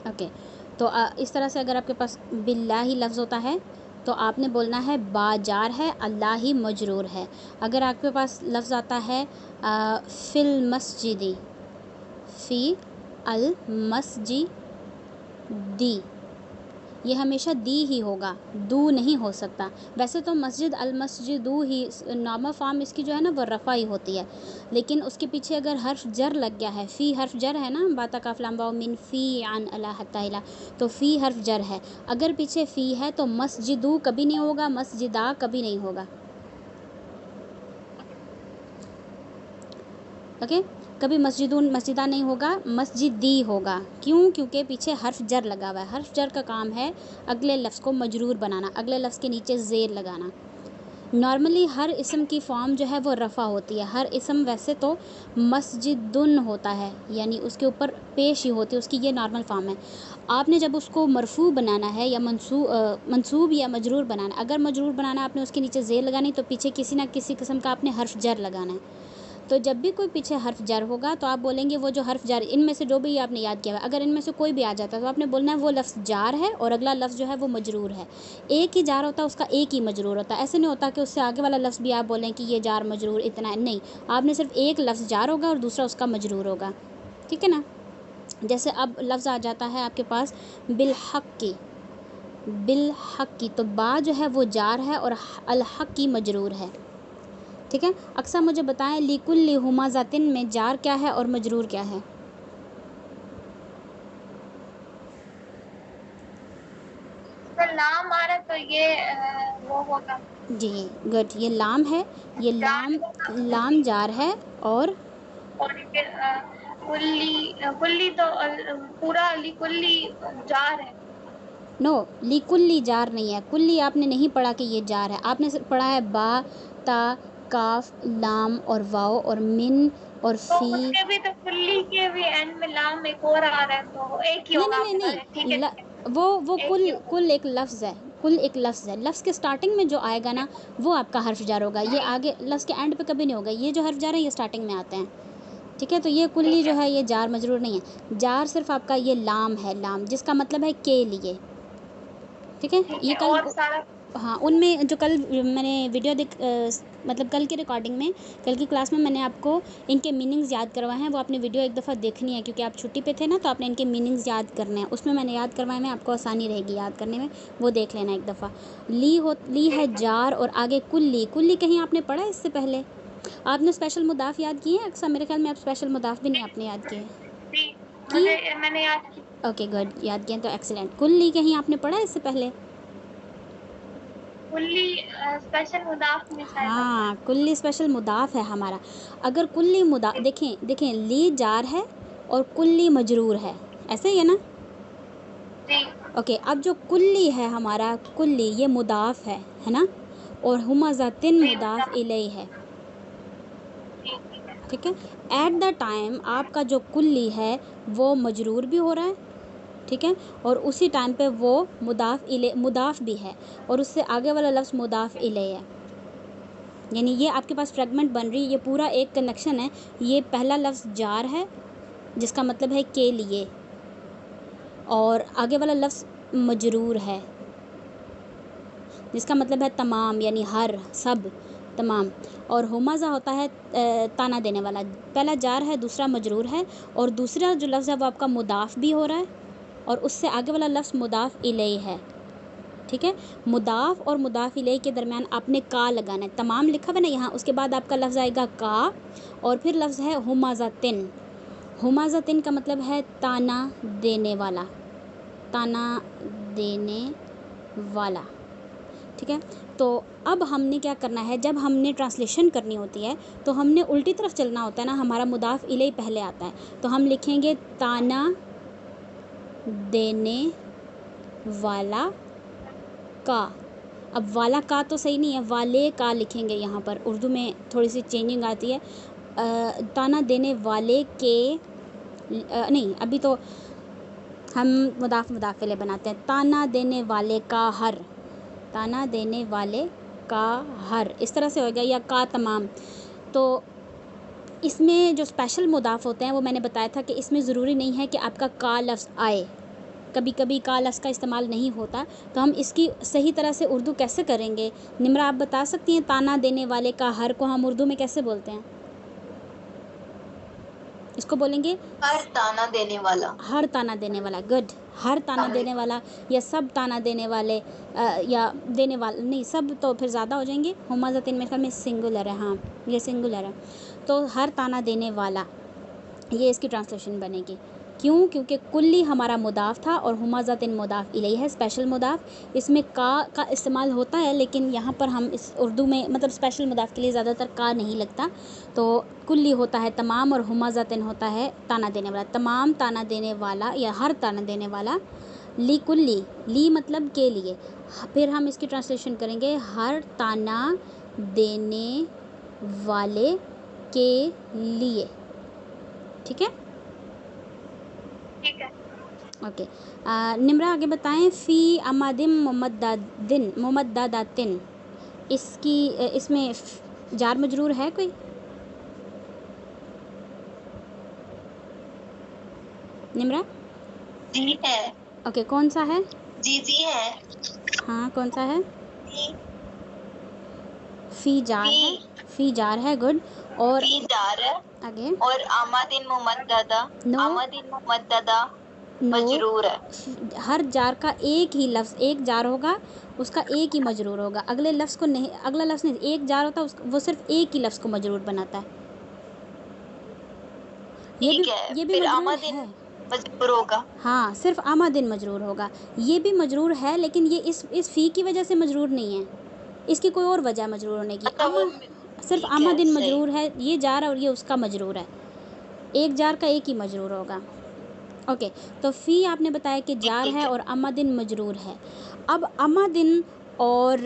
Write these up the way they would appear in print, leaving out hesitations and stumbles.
Okay, तो इस तरह से अगर आपके पास बिल्लाही लफ्ज़ होता है तो आपने बोलना है बाजार है, अल्लाह ही मजरूर है। अगर आपके पास लफ्ज़ आता है फिल मस्जिदी, फ़ी अल मस्जिदी, ये हमेशा दी ही होगा, दू नहीं हो सकता। वैसे तो मस्जिद अल मस्जिदू ही नॉर्मल फॉर्म इसकी जो है ना वो रफ़ा ही होती है, लेकिन उसके पीछे अगर हर्फ जर लग गया है, फ़ी हर्फ जर है ना, बाता काफ लाम वाव मिन फ़ी अन अला हत्ता इला, तो फ़ी हर्फ जर है। अगर पीछे फ़ी है तो मस्जिदू कभी नहीं होगा, मस्जिदा कभी नहीं होगा। ओके, कभी मस्जिदून मस्जिदा नहीं होगा, मस्जिदी होगा। क्यों? क्योंकि पीछे हर्फ जर लगा हुआ है। हर्फ जर का काम है अगले लफ्ज़ को मजरूर बनाना, अगले लफ्ज़ के नीचे ज़ेर लगाना। नॉर्मली हर इसम की फॉर्म जो है वो रफ़ा होती है। हर इसम वैसे तो मस्जिदुन होता है, यानी उसके ऊपर पेश ही होती है, उसकी ये नॉर्मल फॉर्म है। आपने जब उसको मरफ़ू बनाना है या मंसूब या मजरूर बनाना है, अगर मजरूर बनाना है आपने उसके नीचे ज़ेर लगानी, तो पीछे किसी ना किसी किस्म का आपने हर्फ जर लगाना है। तो जब भी कोई पीछे हर्फ जर होगा तो आप बोलेंगे वो जो हर्फ जर, इनमें से जो भी आपने याद किया है, अगर इनमें से कोई भी आ जाता है तो आपने बोलना है वो लफ्ज़ जार है और अगला लफ्ज़ जो है वो मजरूर है। एक ही जार होता है, उसका एक ही मजरूर होता है। ऐसे नहीं होता कि उससे आगे वाला लफ्ज़ भी आप बोलें कि ये जार मजरूर इतना है, नहीं। आपने सिर्फ एक लफ्ज़ जार होगा और दूसरा उसका मजरूर होगा, ठीक है ना। जैसे अब लफ्ज़ आ जाता है आपके पास बिलहक की, बिलहक की, तो बा जो है वो जार है और अलहक की मजरूर है, ठीक है। अक्सर मुझे बताएं लिकुल्ली हुमाज़ातिन में जार क्या है और मजरूर क्या है। तो नाम आ रहा है तो ये वो होगा जी गुड, ये लाम है, ये जार लाम, होगा। लाम जार है और और फिर कुल्ली तो पूरा अली कुल्ली जार है। नो, लिकुल्ली जार नहीं है। कुल्ली आपने नहीं पढ़ा कि ये जार है, आपने सिर्फ पढ़ा है बा, ता, काफ, लाम और वाओ और मिन और तो फ़ी। उसके भी तो कुल्ली के भी एंड में लाम एक और आ रहा है, तो एक ही नहीं होगा नहीं नहीं आपने कहा, ठीक है नहीं ठीक है, वो एक कुल ही होगा। कुल एक लफ्ज़ है, कुल एक लफ्ज़ है। लफ्ज़ के स्टार्टिंग में जो आएगा ना वो आपका हर्फ जार होगा, ये ठीक आगे लफ्ज़ के एंड पे कभी नहीं होगा। ये जो हर्फ जार है ये स्टार्टिंग में आते हैं, ठीक है। तो ये कुल्ली ठीक जो है है ये जार मजरूर नहीं है। जार सिर्फ आपका ये लाम है, लाम जिसका मतलब है के लिए, ठीक है। ठीक ये है। कल, और सारा हाँ, उनमें जो कल मैंने वीडियो मतलब कल की रिकॉर्डिंग में, कल की क्लास में मैंने आपको इनके मीनिंग्स याद करवाए हैं। वो आपने वीडियो एक दफ़ा देखनी है, क्योंकि आप छुट्टी पे थे ना, तो आपने इनके मीनिंग्स याद करने हैं। उसमें मैंने याद करवाए हैं, आपको आसानी रहेगी याद करने में, वो देख लेना एक दफ़ा। ली है ठीक है। जार और आगे कुल्ली। कुल्ली कहीं आपने पढ़ा है इससे पहले? आपने स्पेशल मुदाफ़ याद किए हैं? अक्सर मेरे ख्याल में आप स्पेशल मुदाफ़ भी नहीं आपने याद किए जी, किए। मैंने याद की। ओके गुड, याद किए तो एक्सीलेंट। कुल्ली कहीं आपने पढ़ा है इससे पहले? कुल्ली स्पेशल मुदाफ में शायद आता है। हाँ, कुल्ली स्पेशल मुदाफ़ है हमारा। अगर कुल्ली मुदा ठीक देखें देखें, ली जार है और कुल्ली मजरूर है, ऐसे ही है ना। जी। ओके, अब जो कुल्ली है हमारा, कुल्ली ये मुदाफ़ है ना, और हुमाज़ातिन जी मुदाफ़ मुदाफ। इलैहि है, जी ठीक है। ठीक है। एट द टाइम आपका जो कुल्ली है वो मजरूर भी हो रहा है, ठीक है, और उसी टाइम पे वो मुदाफ़ भी है, और उससे आगे वाला लफ्ज़ मुदाफ़ इलैहि है। यानी ये आपके पास फ्रेगमेंट बन रही है, ये पूरा एक कनेक्शन है। ये पहला लफ्ज़ जार है जिसका मतलब है के लिए, और आगे वाला लफ्ज़ मजरूर है जिसका मतलब है तमाम, यानी हर, सब, तमाम। और हुमाज़ा होता है ताना देने वाला। पहला जार है, दूसरा मजरूर है, और दूसरा जो लफ्ज़ है वो आपका मुदाफ़ भी हो रहा है, और उससे आगे वाला लफ्ज़ मुदाफ़ इलैहि है, ठीक है। मुदाफ़ और मुदाफ़ इलैहि के दरमियान आपने का लगाना है। तमाम लिखा हुआ है ना यहाँ, उसके बाद आपका लफ्ज़ आएगा का, और फिर लफ्ज़ है हुमाज़ातिन। हुमाज़ातिन का मतलब है ताना देने वाला, ताना देने वाला, ठीक है। तो अब हमने क्या करना है, जब हमने ट्रांसलेशन करनी होती है तो हमने उल्टी तरफ चलना होता है ना। हमारा मुदाफ़ इलैहि पहले आता है, तो हम लिखेंगे ताना देने वाला का। अब वाला का तो सही नहीं है, वाले का लिखेंगे यहाँ पर। उर्दू में थोड़ी सी चेंजिंग आती है। ताना देने वाले के नहीं, अभी तो हम मुदाफ़ बनाते हैं। ताना देने वाले का हर, ताना देने वाले का हर, इस तरह से हो गया, या का तमाम। तो इसमें जो स्पेशल मुदाफ़ होते हैं वो मैंने बताया था कि इसमें ज़रूरी नहीं है कि आपका का लफ्ज़ आए, कभी कभी का लफ्ज़ का इस्तेमाल नहीं होता, तो हम इसकी सही तरह से उर्दू कैसे करेंगे? निम्रा, आप बता सकती हैं ताना देने वाले का हर को हम उर्दू में कैसे बोलते हैं? इसको बोलेंगे हर ताना देने वाला। हर ताना देने वाला, गुड। हर ताना देने वाला या सब ताना देने वाले, या देने वाला नहीं, सब तो फिर ज़्यादा हो जाएंगे। हुमाज़तिन मेरे ख्याल में सिंगुलर है, हाँ ये सिंगुलर है। तो हर ताना देने वाला, ये इसकी ट्रांसलेशन बनेगी। क्यों? क्योंकि कुल्ली हमारा मुदाफ़ था और हुमाज़तिन मुदाफ़ इलैही है, स्पेशल मुदाफ़। इसमें का इस्तेमाल होता है, लेकिन यहाँ पर हम इस उर्दू में मतलब स्पेशल मुदाफ़ के लिए ज़्यादातर का नहीं लगता। तो कुल्ली होता है तमाम और हुमाज़तिन होता है ताना देने वाला। तमाम ताना देने वाला या हर ताना देने वाला। ली कुल्ली, ली मतलब के लिए। फिर हम इसकी ट्रांसलेशन करेंगे हर ताना देने वाले के लिए। ठीक है, ठीक है। ओके। निम्रा आगे बताएं। फ़ी अमादिम मुमद्दादातिन, इसकी इसमें जार मजरूर है कोई? निम्रा? जी है। ओके, कौन सा है? जी है। हाँ, कौन सा है? जी। फ़ी जार है, फ़ी जार है, गुड। और फी जार है आगे और आमदिन मुमद्ददा। नो। आमदिन मुमद्ददा नो, मजरूर है। हर जार का एक ही लफ्ज़, एक जार होगा उसका एक ही मजरूर होगा। अगले लफ्ज़ को नहीं, अगला लफ्ज़ नहीं, एक जार होता है वो सिर्फ एक ही लफ्ज़ को मजरूर बनाता है। ये ठीक है, भी फिर मजरूर आमदिन है। मजरूर होगा। हाँ, सिर्फ आमदिन मजरूर होगा। ये भी मजरूर है, लेकिन ये इस फ़ी की वजह से मजरूर नहीं है, इसकी कोई और वजह मजरूर होने की। अच्छा, वो सिर्फ ठीक है, आमदिन सही। मजरूर है, ये जार और ये उसका मजरूर है। एक जार का एक ही मजरूर होगा। ओके, तो फ़ी आपने बताया कि जार ठीक है है। और अमादिन मजरूर है। अब अमादिन और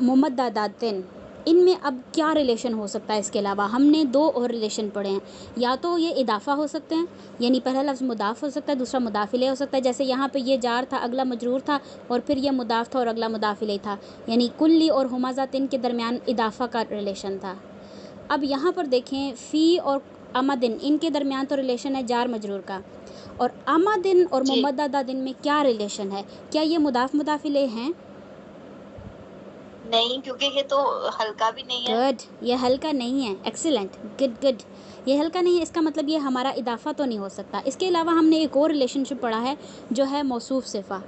मुमद्दादातिन, इनमें अब क्या रिलेशन हो सकता है? इसके अलावा हमने दो और रिलेशन पढ़े हैं। या तो ये इदाफ़ा हो सकते हैं, यानी पहला लफ्ज़ मुदाफ़ हो सकता है, दूसरा मुदाफ़ इलैह हो सकता है। जैसे यहाँ पे ये जार था, अगला मजरूर था, और फिर ये मुदाफ़ था और अगला मुदाफ़ इलैह था, यानी कुल्ली और हुमाज़तिन के दरमियान इदाफ़ा का रिलेशन था। अब यहाँ पर देखें, फ़ी और अमादिन, इनके दरमियान तो रिलेशन है जार मजरूर का, और अमादिन और जी। मुमद्दादातिन में क्या रिलेशन है? क्या ये मुदाफ़ मुदाफ़ इलैह हैं? नहीं, क्योंकि ये तो हल्का भी नहीं है। गुड, ये हल्का नहीं है। Excellent, good good. ये हल्का नहीं है, इसका मतलब ये हमारा इदाफ़ा तो नहीं हो सकता। इसके अलावा हमने एक और रिलेशनशिप पढ़ा है जो है मौसूफ़ सिफ़ा,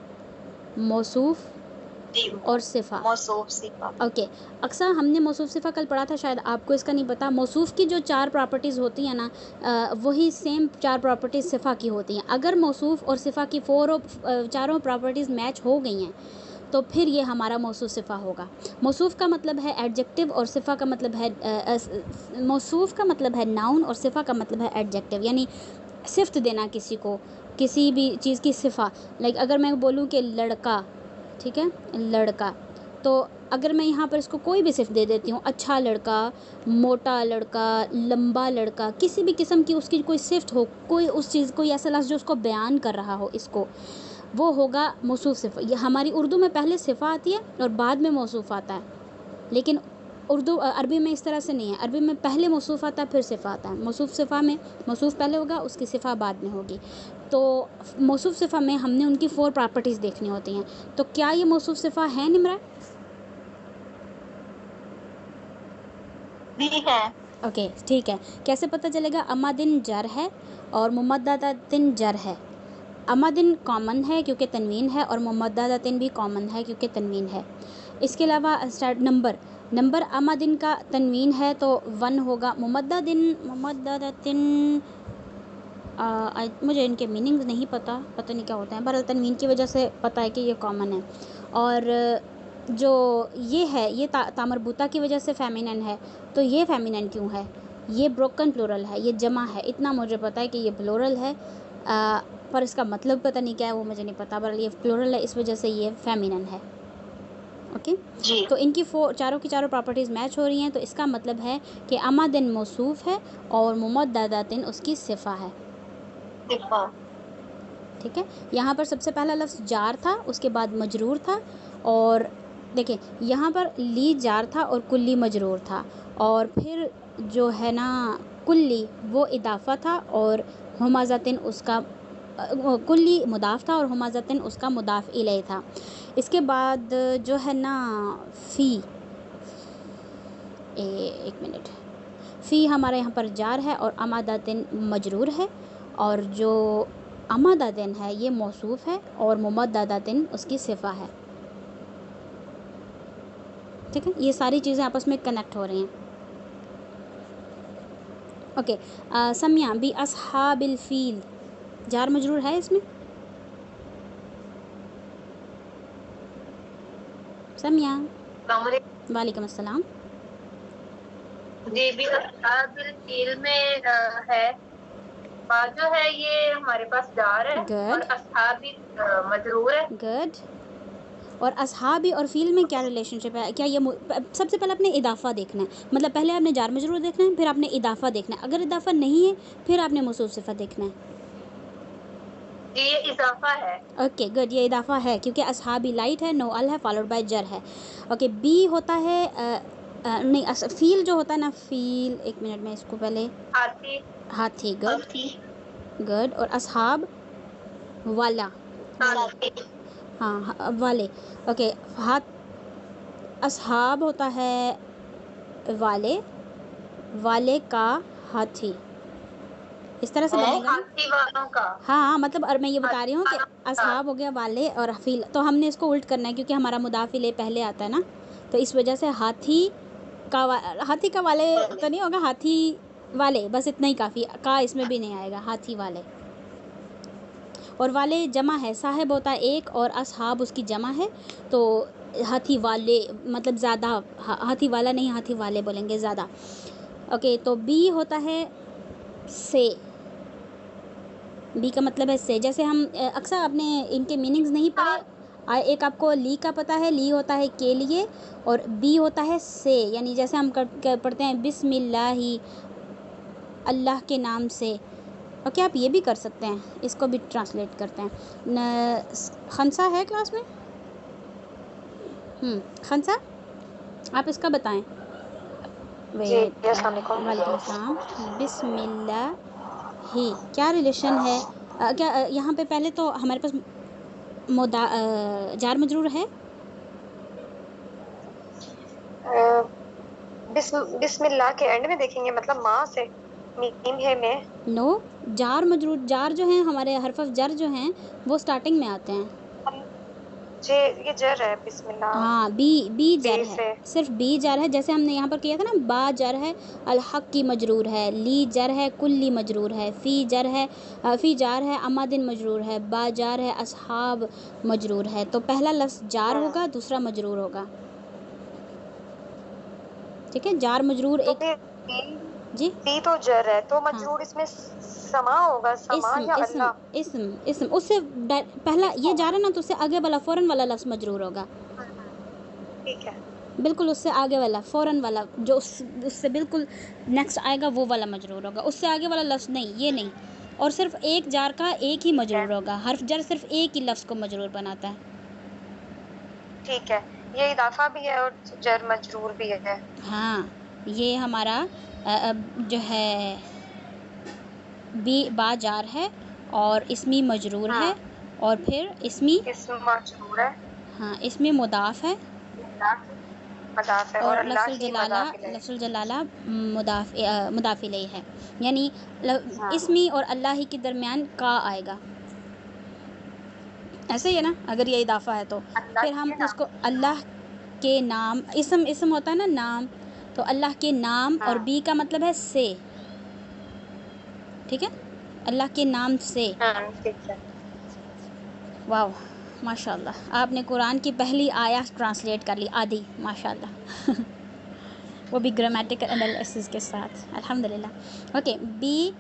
मौसूफ़ जी, और सिफ़ा। मौसूफ सिफा। ओके, अक्सर हमने मौसूफ़ सिफ़ा कल पढ़ा था, शायद आपको इसका नहीं पता। मौसूफ़ की जो 4 प्रॉपर्टीज़ होती हैं ना, वही सेम 4 प्रॉपर्टीज़ सिफ़ा की होती हैं। अगर मौसूफ़ और सिफ़ा की चारों प्रॉपर्टीज़ मैच हो गई हैं, तो फिर ये हमारा मौसूफ़ सिफ़ा होगा। मौसूफ़ का मतलब है एडजेक्टिव और सिफ़ा का मतलब है मौसूफ़ का मतलब है नाउन और सिफ़ा का मतलब है एडजेक्टिव, यानी सिफ़्त देना किसी को, किसी भी चीज़ की सिफ़ा। लाइक अगर मैं बोलूँ कि लड़का, ठीक है, लड़का, तो अगर मैं यहाँ पर इसको कोई भी सिफ़्त दे देती हूँ, अच्छा लड़का, मोटा लड़का, लंबा लड़का, किसी भी किस्म की उसकी कोई सिफ़्त हो, कोई उस चीज़, कोई ऐसा लफ्ज़ जो उसको बयान कर रहा हो, इसको, वो होगा मौसूफ़ सिफ़ा। ये हमारी उर्दू में पहले सिफ़ा आती है और बाद में मौसूफ़ आता है, लेकिन अरबी में इस तरह से नहीं है। अरबी में पहले मौसूफ़ आता है फिर सिफ़ा आता है। मौसूफ़ सिफ़ा में मौसूफ़ पहले होगा, उसकी सिफ़ा बाद में होगी। तो मौसूफ़ सिफ़ा में हमने उनकी 4 प्रॉपर्टीज़ देखनी होती हैं। तो क्या ये मौसूफ़ सिफ़ा है निम्रा? भी है। ओके, ठीक है। कैसे पता चलेगा? अमादिन जर है और मुमद्दादातिन जर है। अमादिन कॉमन है क्योंकि तनवीन है, और मुमद्दादातिन भी कॉमन है क्योंकि तनवीन है। इसके अलावा स्टार्ट नंबर अमादिन का तनवीन है तो 1 होगा। मुमद्दादातिन मुझे इनके मीनिंग्स नहीं पता नहीं क्या होते हैं, बहरहाल तनवीन की वजह से पता है कि ये कॉमन है। और जो ये है, ये तामरबूता की वजह से फेमिनिन है। तो ये फेमिनिन क्यों है? ये ब्रोकन प्लूरल है, ये जमा है, इतना मुझे पता है कि ये प्लूरल है, पर इसका मतलब पता नहीं क्या है, वो मुझे नहीं पता। बहरहाल ये प्लूरल है, इस वजह से ये फेमिनिन है। ओके, जी। तो इनकी चारों की चारों प्रॉपर्टीज़ मैच हो रही हैं, तो इसका मतलब है कि अमादिन मौसूफ़ है और मुमद्दादातिन उसकी सिफ़ा है। सिफा। ठीक है, यहाँ पर सबसे पहला लफ्ज़ जार था, उसके बाद मजरूर था, और देखिए यहाँ पर ली जार था और कुल्ली मजरूर था, और फिर जो है ना कुल्ली वो इदाफ़ा था और हुमाज़तिन उसका कुल्ली मुदाफ़ था और हुमाज़तिन उसका मुदाफ़ इलैह था। इसके बाद जो है ना फ़ी, एक मिनट, फ़ी हमारे यहाँ पर जार है और अमादातिन मजरूर है, और जो अमादातिन है ये मौसूफ़ है और मुमद्ददातिन उसकी सिफ़ा है। ठीक है, ये सारी चीज़ें आपस में कनेक्ट हो रही हैं। ओके, समिया बी अस्हाबिल फ़ील, जार मजरूर है इसमें? समिया, वालेकुम अस्सलाम। जी भी अस्हाबिल फील में है, बा जो है ये हमारे पास जार है और गुड अस्हाबी मजरूर है। गुड। और असहाबी और फ़ील में क्या रिलेशनशिप है? क्या ये सबसे पहले आपने इदाफ़ा देखना है, मतलब पहले आपने जार मजरूर देखना है, फिर आपने इदाफ़ा देखना है। अगर इदाफ़ा नहीं है फिर आपने मौसूफ़ सिफ़त देखना है। ये इजाफा है। ओके गुड, ये इदाफ़ा है क्योंकि असहाबी लाइट है, नो अल है, फॉलोड बाय जर है। ओके, बी होता है नहीं, फ़ील जो होता है ना, फ़ील, एक मिनट में इसको पहले, हाथी, हाथी, गुड गुड। और असहाब वाला, हाँ वाले। ओके, हाथ, असहाब होता है वाले, वाले का हाथी, इस तरह से बनेगा ना? हाथी वालों का। हाँ मतलब, और मैं ये बता रही हूँ कि असहाब हो गया वाले और फ़ील, तो हमने इसको उल्ट करना है क्योंकि हमारा मुदाफ़ इलैह पहले आता है ना, तो इस वजह से हाथी का वाले तो नहीं होगा, हाथी वाले, बस इतना ही काफ़ी, का इसमें भी नहीं आएगा, हाथी वाले। और वाले जमा है, साहिब होता है एक और असहाब उसकी जमा है, तो हाथी वाले मतलब ज़्यादा, हाथी वाला नहीं, हाथी वाले बोलेंगे ज़्यादा। ओके, तो बी होता है से, बी का मतलब है से। जैसे हम अक्सर आपने इनके मीनिंग्स नहीं पढ़े, एक आपको ली का पता है, ली होता है के लिए, और बी होता है से, यानी जैसे हम पढ़ते हैं बिस्मिल्लाही, अल्लाह के नाम से। ओके, आप ये भी कर सकते हैं, इसको भी ट्रांसलेट करते हैं। खंसा है क्लास में? खंसा, आप इसका बताएं। वेट, वालेकुम अस्सलाम। बिस्मिल्लाह ही क्या रिलेशन है? क्या यहाँ पे पहले तो हमारे पास जार मजरूर है? बिस्मिल्लाह के एंड में देखेंगे, मतलब माँ से मीम है में। नो, जार मजरूर, जार जो हैं हमारे हरफ जर जो हैं वो स्टार्टिंग में आते हैं। ये जर है बिस्मिल्लाह। हाँ, बी जर है, सिर्फ बी जर है। जैसे हमने यहाँ पर किया था ना, बा जर है, अल हक की मजरूर है, ली जर है, कुल्ली मजरूर है, फ़ी जर है, फ़ी जार है, अमादिन मजरूर है, बा जार है, असहाब मजरूर है। तो पहला लफ्ज़ जार होगा, दूसरा मजरूर होगा। ठीक है, जार मजरूर तो एक जी, फ़ी तो जर है, तो मजरूर इसमें समा होगा, समा या अल्लाह। इसम उससे पहला ये जा रहा है ना, तो उससे आगे वाला फ़ौरन वाला लफ्ज़ मजरूर होगा। ठीक है, बिल्कुल उससे आगे वाला फ़ौरन वाला जो उससे बिल्कुल नेक्स्ट आएगा वो वाला मजरूर होगा, उससे आगे वाला लफ्ज़ नहीं, ये नहीं। और सिर्फ एक जार का एक ही मजरूर होगा, हर्फ जर सिर्फ एक ही लफ्ज़ को मजरूर बनाता है। ठीक है, ये इदाफा भी है और जर मजरूर भी है। हाँ, ये हमारा जो है बी बा जार है और इसमी मजरूर है, और फिर इसमी मजरूर है, हाँ, इसमें मुदाफ़ है, मदाफ है, और अल्लाह ही लफ्ज़ुल जलाला मुदाफ़ इलैह है, यानी इसमी और अल्लाह ही के दरमियान का आएगा। ऐसे ही है ना, अगर ये इदाफ़ा है तो फिर हम उसको अल्लाह के नाम, इसम होता है ना नाम, तो अल्लाह के नाम, और बी का मतलब है से। ठीक है, अल्लाह के नाम से। ठीक है। वाह, माशाल्लाह, आपने कुरान की पहली आयत ट्रांसलेट कर ली आधी, माशाल्लाह। वो भी ग्रामेटिकल एनालिसिस के साथ, अल्हम्दुलिल्लाह। ओके, बी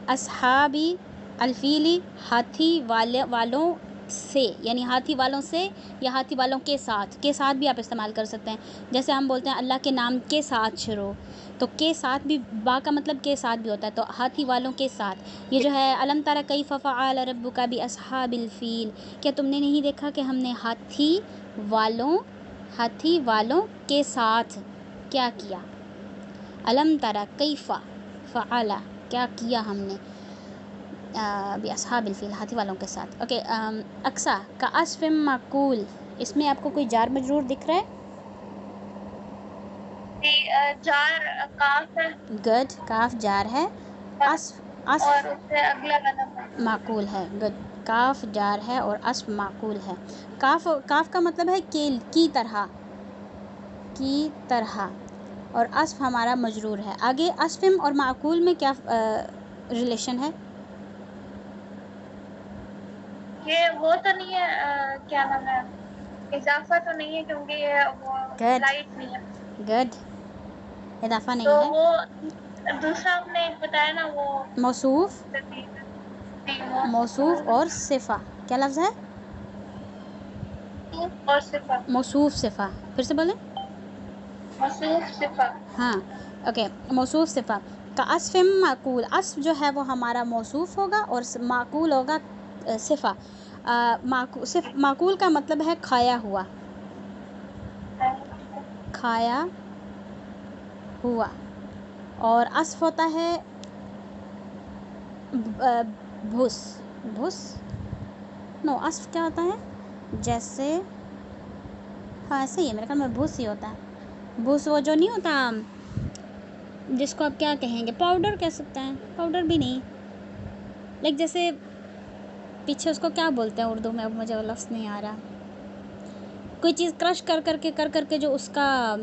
असहाबी अल्फीली, हाथी वालों से, यानी हाथी वालों से या हाथी वालों के साथ भी आप इस्तेमाल कर सकते हैं। जैसे हम बोलते हैं अल्लाह के नाम के साथ शुरू, तो के साथ भी, बा का मतलब के साथ भी होता है, तो हाथी वालों के साथ। ये जो है अलम तरा कैफ़ फ़अल रब्बुका बि अस्हाबिल फ़ील, क्या तुमने नहीं देखा कि हमने हाथी वालों के साथ क्या किया। अलम तरा कैफ़ फ़अल, क्या किया हमने। बिअस्हाबिल फील, हाथी वालों के साथ। ओके, अक्सा का अस्फ़िम माकूल, इसमें आपको कोई जार मजरूर दिख रहा है? जार काफ है। गुड, काफ जार है। अस्फ और उससे अगला वाला माकूल है। गुड, काफ जार है और अस्फ माकूल है। काफ का मतलब है की तरह, और अस्फ हमारा मजरूर है। आगे अस्फ़िम और माकूल में क्या रिलेशन है? ये वो तो नहीं है, क्या नाम है, इजाफा तो नहीं है क्योंकि ये वो लाइट नहीं है। गुड, इजाफा नहीं तो है। वो दूसरा आपने एक बताया ना, वो मौसूफ और सिफा, क्या लफ्ज़ है? और सिफा। मौसूफ सिफा, फिर से बोलें। मौसूफ सिफा। हाँ, ओके, मौसूफ सिफा का अस्फ़िम माकूल, अस्फ़ जो है वो हमारा मौसूफ होगा और माकूल होगा सिफा। माकूल का मतलब है खाया हुआ, और अस्फ़ होता है भुस नो, अस्फ़ क्या होता है? जैसे, हाँ ऐसे ही है, मेरे ख्याल में भुस ही होता है। भुस वो जो नहीं होता, जिसको आप क्या कहेंगे, पाउडर कह सकते हैं, पाउडर भी नहीं, लाइक जैसे पीछे उसको क्या बोलते हैं उर्दू में, अब मुझे वो लफ्ज़ नहीं आ रहा। कोई चीज़ क्रश कर करके जो उसका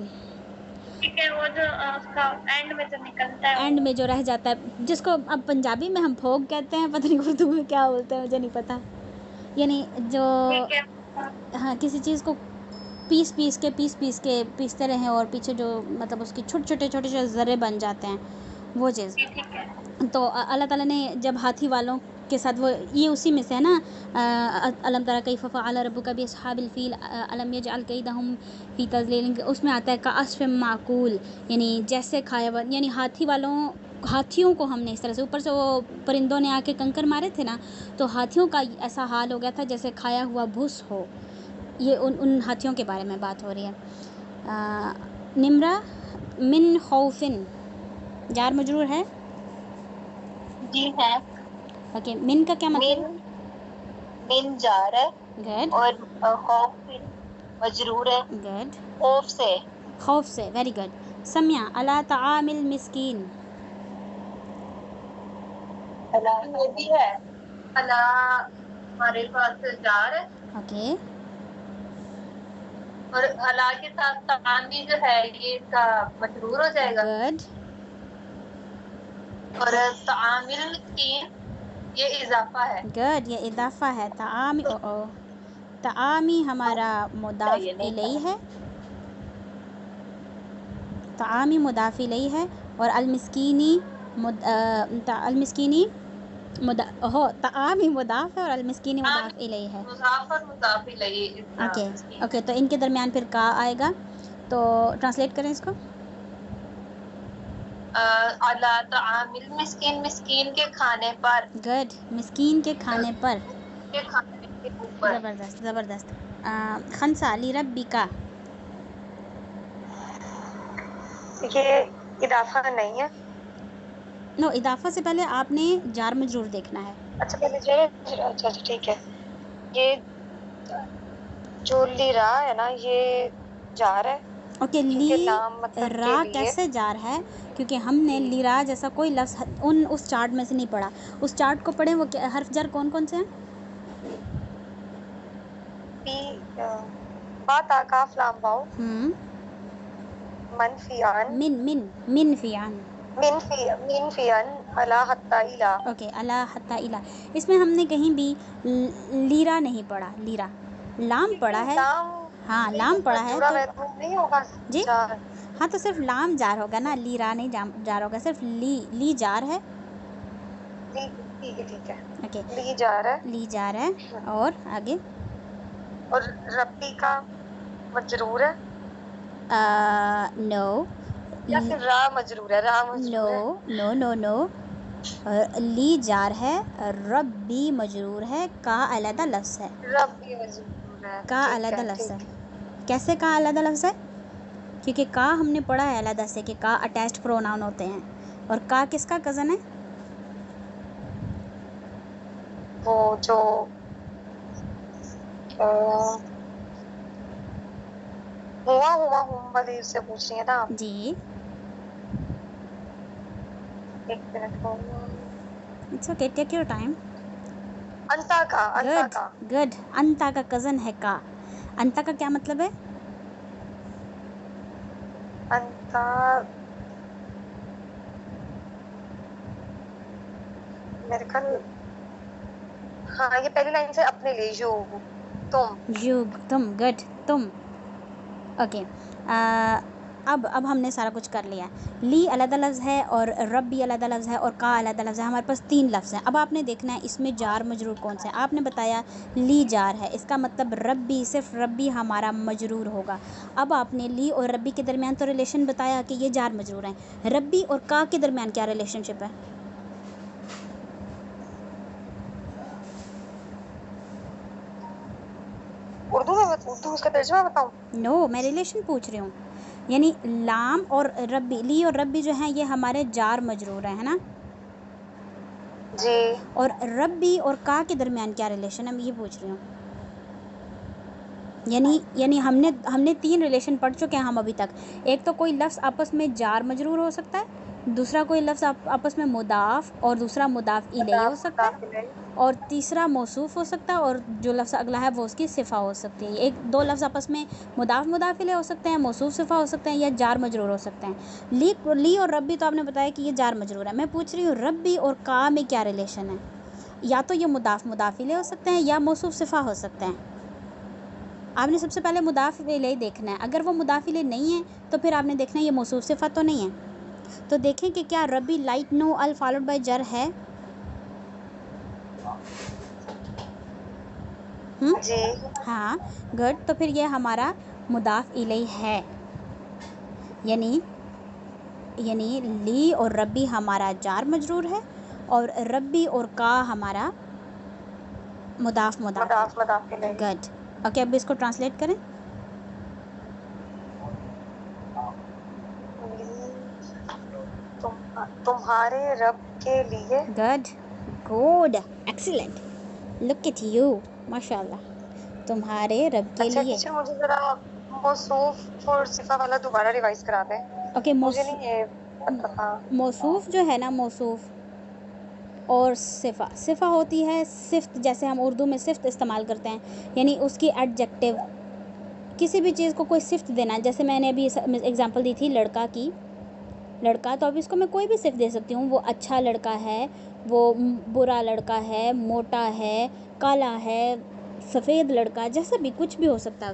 ठीक है, वो जो उसका एंड में जो निकलता है, एंड में जो रह जाता है, जिसको अब पंजाबी में हम भोग कहते हैं, पता नहीं उर्दू में क्या बोलते हैं, मुझे नहीं पता। यानी जो, हाँ, किसी चीज़ को पीस के पीसते रहें और पीछे जो मतलब उसकी छोटे ज़र्रे बन जाते हैं, वो चीज़। तो अल्लाह ताला ने जब हाथी वालों के साथ, वो ये उसी में से है ना, अलम तरा कैफ़ फ़अल रब्बुका बिअस्हाबिल फ़ील अलम यजअल कैदहुम फ़ी तज़लील, उसमें आता है का अस्फ़िम माकूल, यानी जैसे खाया हुआ, यानी हाथियों को हमने इस तरह से, ऊपर से वो परिंदों ने आके कंकर मारे थे ना, तो हाथियों का ऐसा हाल हो गया था जैसे खाया हुआ भूस हो। ये उन हाथियों के बारे में बात हो रही है। निम्रा मिन खौफिन, जार मजरूर है? जी है। ओके, मिन का क्या मतलब? मिन जार है। गुड, और खौफ मजरूर है। गुड, खौफ से, वेरी गुड। समिया अला तामिल मिस्कीन, अला ये भी है। अला हमारे पास जार है। ओके, और अला के साथ तामी जो है ये इसका मजरूर हो जाएगा। गुड, और तामिल मिस्कीन ये इजाफा है। गुड, ये इजाफा है। तामी हमारा मुदाफ इलैहि है, तामी मुदाफ इलैहि है, और अलमिस्कीनी तामी मुदाफ है और अलमिस्कीनी मुदाफ इलैहि है। ओके, तो इनके दरमियान फिर का आएगा, तो ट्रांसलेट करें इसको। अला तामिल मिस्कीन, मिस्कीन के खाने पर। गुड, मिस्कीन के खाने पर, के खाने के ऊपर। ज़बरदस्त। खंसा लिरब्बिका, ये इदाफा नहीं है। नो, इदाफा से पहले आपने जार मजरूर देखना है। अच्छा, पहले अच्छा ठीक है। ये जो लिरा है ना, ये जार है। ओके, रा कैसे जार है? क्योंकि हमने लिरा जैसा कोई लफ्ज़ उस चार्ट में से नहीं पढ़ा। उस चार्ट को पढ़ें, वो हर्फ जार कौन कौन से हैं? बाता काफ लाम वाव। मनफियान, मिनफियान अला हत्ता इला। ओके, अला हत्ता इला, इसमें हमने कहीं भी लीरा नहीं पढ़ा, लीरा लाम पढ़ा है। हाँ, लाम पढ़ा है तो नहीं होगा जी, हाँ, तो सिर्फ लाम जार होगा ना, लीरा नहीं जार होगा, सिर्फ ली जार है। ठीक है, ओके, ली जार है। और आगे, और रब्बी का मजरूर है। नो, या फिर रा मजरूर है? नो, ली जार है, रब्बी मजरूर है, का अलहदा लफ्ज़ है। रब्बी मजरूर है, का अलहदा लफ्ज़ है। कैसे का अलहदा लफ्ज़ है? क्योंकि का हमने पढ़ा है अलहदा से कि का अटैच्ड प्रोनाउन होते हैं, और का किसका कज़न है? वो जो हुआ हुआ हुम वाली से पूछ रही है ना आप? जी, एक मिनट को। It's okay, take your time. अंता का, अंता गुड का। गुड। अंता का कज़न है का। अंता का क्या मतलब है? अंता मेरे ख्याल, हाँ ये पहली लाइन से अपने लिए, यू, तुम। युग, तुम, गुड, तुम। ओके, अब हमने सारा कुछ कर लिया है। ली अलग लफ्ज़ है और रब भी अलग लफ्ज़ है और का अलग लफ्ज़ है। हमारे पास 3 लफ्ज़ हैं। अब आपने देखना है इसमें जार मजरूर कौन सा है। आपने बताया ली जार है, इसका मतलब रब्बी, सिर्फ रब्बी हमारा मजरूर होगा। अब आपने ली और रब्बी के दरमियान तो रिलेशन बताया कि ये जार मजरूर हैं। रब्बी और का के दरमियान क्या रिलेशनशिप है? उर्दू उसका तर्जुमा बताऊं? नो, मैं रिलेशन पूछ रही हूँ। यानी लाम और रब्बी, ली और रब्बी जो हैं ये हमारे जार मजरूर हैं, है ना? जी। और रब्बी और का के दरमियान क्या रिलेशन है, मैं ये पूछ रही हूँ। यानी हमने 3 रिलेशन पढ़ चुके हैं हम अभी तक। एक तो कोई लफ्ज़ आपस में जार मजरूर हो सकता है, दूसरा कोई लफ्ज़ आपस में मुदाफ़ और दूसरा मुदाफ़ इलैही हो सकता है, और तीसरा मौसूफ़ हो सकता है, और जो लफ्ज़ अगला है वो उसकी सिफ़ा हो सकती है। 1-2 लफ्ज़ आपस में मुदाफ़ इलैही हो सकते हैं, मौसूफ़ सिफ़ा हो सकते हैं, या जार मजरूर हो सकते हैं। ली और रब्बी तो आपने बताया कि ये जार मजरूर है। मैं पूछ रही हूँ रब्बी और का में क्या रिलेशन है? या तो ये मुदाफ़ इलैही हो सकते हैं या मौसूफ़ सिफ़ा हो सकते हैं। आपने सबसे पहले मुदाफ़ इलैही देखना है। अगर वो मुदाफ़ इलैही नहीं है तो फिर आपने देखना है ये मौसूफ़ सिफ़ा तो नहीं है। तो देखें कि क्या रब्बी लाइट नो अल फॉलोड बाय जर है? जी। हाँ, गुड। तो फिर ये हमारा मुदाफ़ इलैही है। यानी ली और रब्बी हमारा जार मजरूर है और रब्बी और का हमारा मुदाफ़ है। गुड। ओके, अब इसको ट्रांसलेट करें। तुम्हारे रब के लिए। Good, excellent. Look at you, माशाल्लाह। तुम्हारे रब के अच्छा लिए। टीचर, मुझे जरा मौसूफ और सिफा वाला दोबारा रिवाइज करा दें। ओके, मुझे नहीं ये पता था। मौसूफ़ जो है ना, मौसूफ़ और सिफ़ा होती है सिफ़्त, जैसे हम उर्दू में सिफ़्त इस्तेमाल करते हैं, यानी उसकी एडजेक्टिव। किसी भी चीज़ को कोई सिफ़्त देना है, जैसे मैंने अभी एग्जांपल दी थी लड़का की। लड़का, तो अब इसको मैं कोई भी सिफ़्त दे सकती हूँ। वो अच्छा लड़का है, वो बुरा लड़का है, मोटा है, काला है, सफ़ेद लड़का, जैसा भी कुछ भी हो सकता है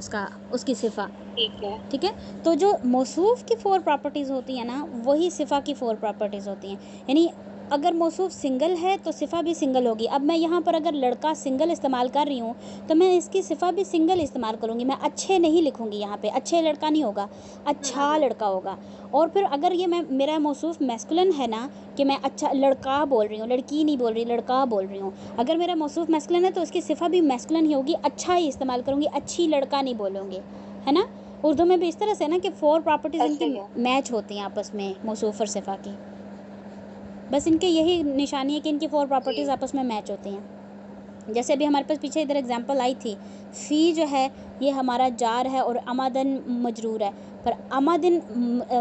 उसकी सिफ़ा। ठीक है। तो जो मौसूफ़ की 4 प्रॉपर्टीज़ होती हैं ना, वही सिफ़ा की 4 प्रॉपर्टीज़ होती हैं। यानी अगर मौसूफ़ सिंगल है तो सिफ़ा भी सिंगल होगी। अब मैं यहाँ पर अगर लड़का सिंगल इस्तेमाल कर रही हूँ तो मैं इसकी सिफ़ा भी सिंगल इस्तेमाल करूँगी। मैं अच्छे नहीं लिखूँगी यहाँ पे, अच्छे लड़का नहीं होगा, अच्छा लड़का होगा। और फिर अगर ये मेरा मौसूफ़ मैस्कुलिन है ना, कि मैं अच्छा लड़का बोल रही हूँ, लड़की नहीं बोल रही, लड़का बोल रही हूँ। अगर मेरा मौसूफ़ मैस्कुलिन है तो उसकी सिफ़ा भी मैस्कुलिन ही होगी, अच्छा ही इस्तेमाल करूँगी, अच्छी लड़का नहीं बोलूँगी, है ना? उर्दू में भी इस तरह से ना कि 4 प्रॉपर्टीज़ इनकी मैच होती हैं आपस में, मौसूफ़ और सिफ़ा की। बस इनके यही निशानी है कि इनकी 4 प्रॉपर्टीज़ आपस में मैच होती हैं। जैसे अभी हमारे पास पीछे इधर एग्जांपल आई थी, फ़ी जो है ये हमारा जार है और अमादन मजरूर है, पर अमादन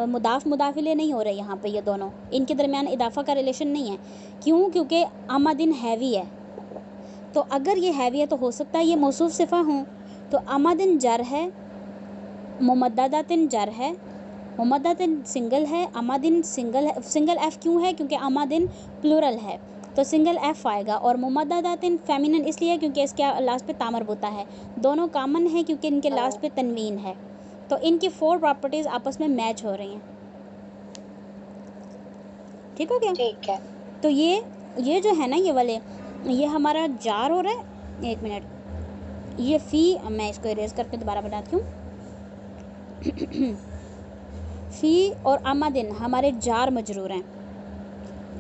मुदाफ़ इलैही नहीं हो रहे यहाँ पे। ये दोनों, इनके दरमियान इदाफ़ा का रिलेशन नहीं है। क्यों? क्योंकि अमादन हैवी है। तो अगर ये हैवी है तो हो सकता है ये मौसूफ़ सिफ़ा हों। तो अमादन जर है, मुमद्ददातिन जर है, मुमद्ददातिन सिंगल है, अमादिन सिंगल है। सिंगल एफ़ क्यों है? क्योंकि अमादिन प्लूरल है, तो सिंगल एफ़ आएगा। और मुमद्ददातिन फेमिनिन इसलिए क्योंकि इसके लास्ट पे ता मरबूता है। दोनों कॉमन है क्योंकि इनके लास्ट पे तनवीन है। तो इनकी 4 प्रॉपर्टीज़ आपस में मैच हो रही हैं। ठीक हो गया? ठीक है। तो ये जो है ना, ये वाले, ये हमारा जार हो रहा है। 1 मिनट, ये फ़ी, मैं इसको इरेज़ करके दोबारा बनाती हूँ। फ़ी और अमादिन हमारे जार मजरूर हैं,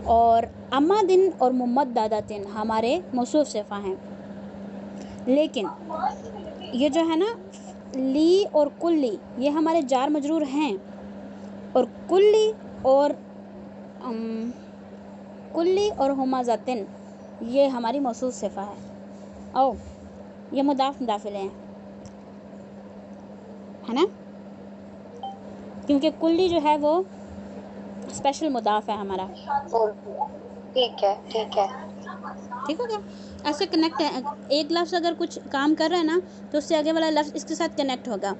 और अमादिन और मुमद्ददातिन हमारे मौसूफ़ सिफ़ा हैं। लेकिन ये जो है ना, ली और कुल्ली, ये हमारे जार मजरूर हैं, और कुल्ली और हुमाज़तिन ये हमारी मौसूफ सिफा है। ओ ये मुदाफ मुदाफिल है ना, क्योंकि कुल्ली जो है वो स्पेशल मुदाफ है हमारा। ठीक है ठीक है ठीक हो गया, ऐसे कनेक्ट है। एक लफ्ज़ अगर कुछ काम कर रहा है ना तो उससे आगे वाला लफ्ज़ इसके साथ कनेक्ट होगा।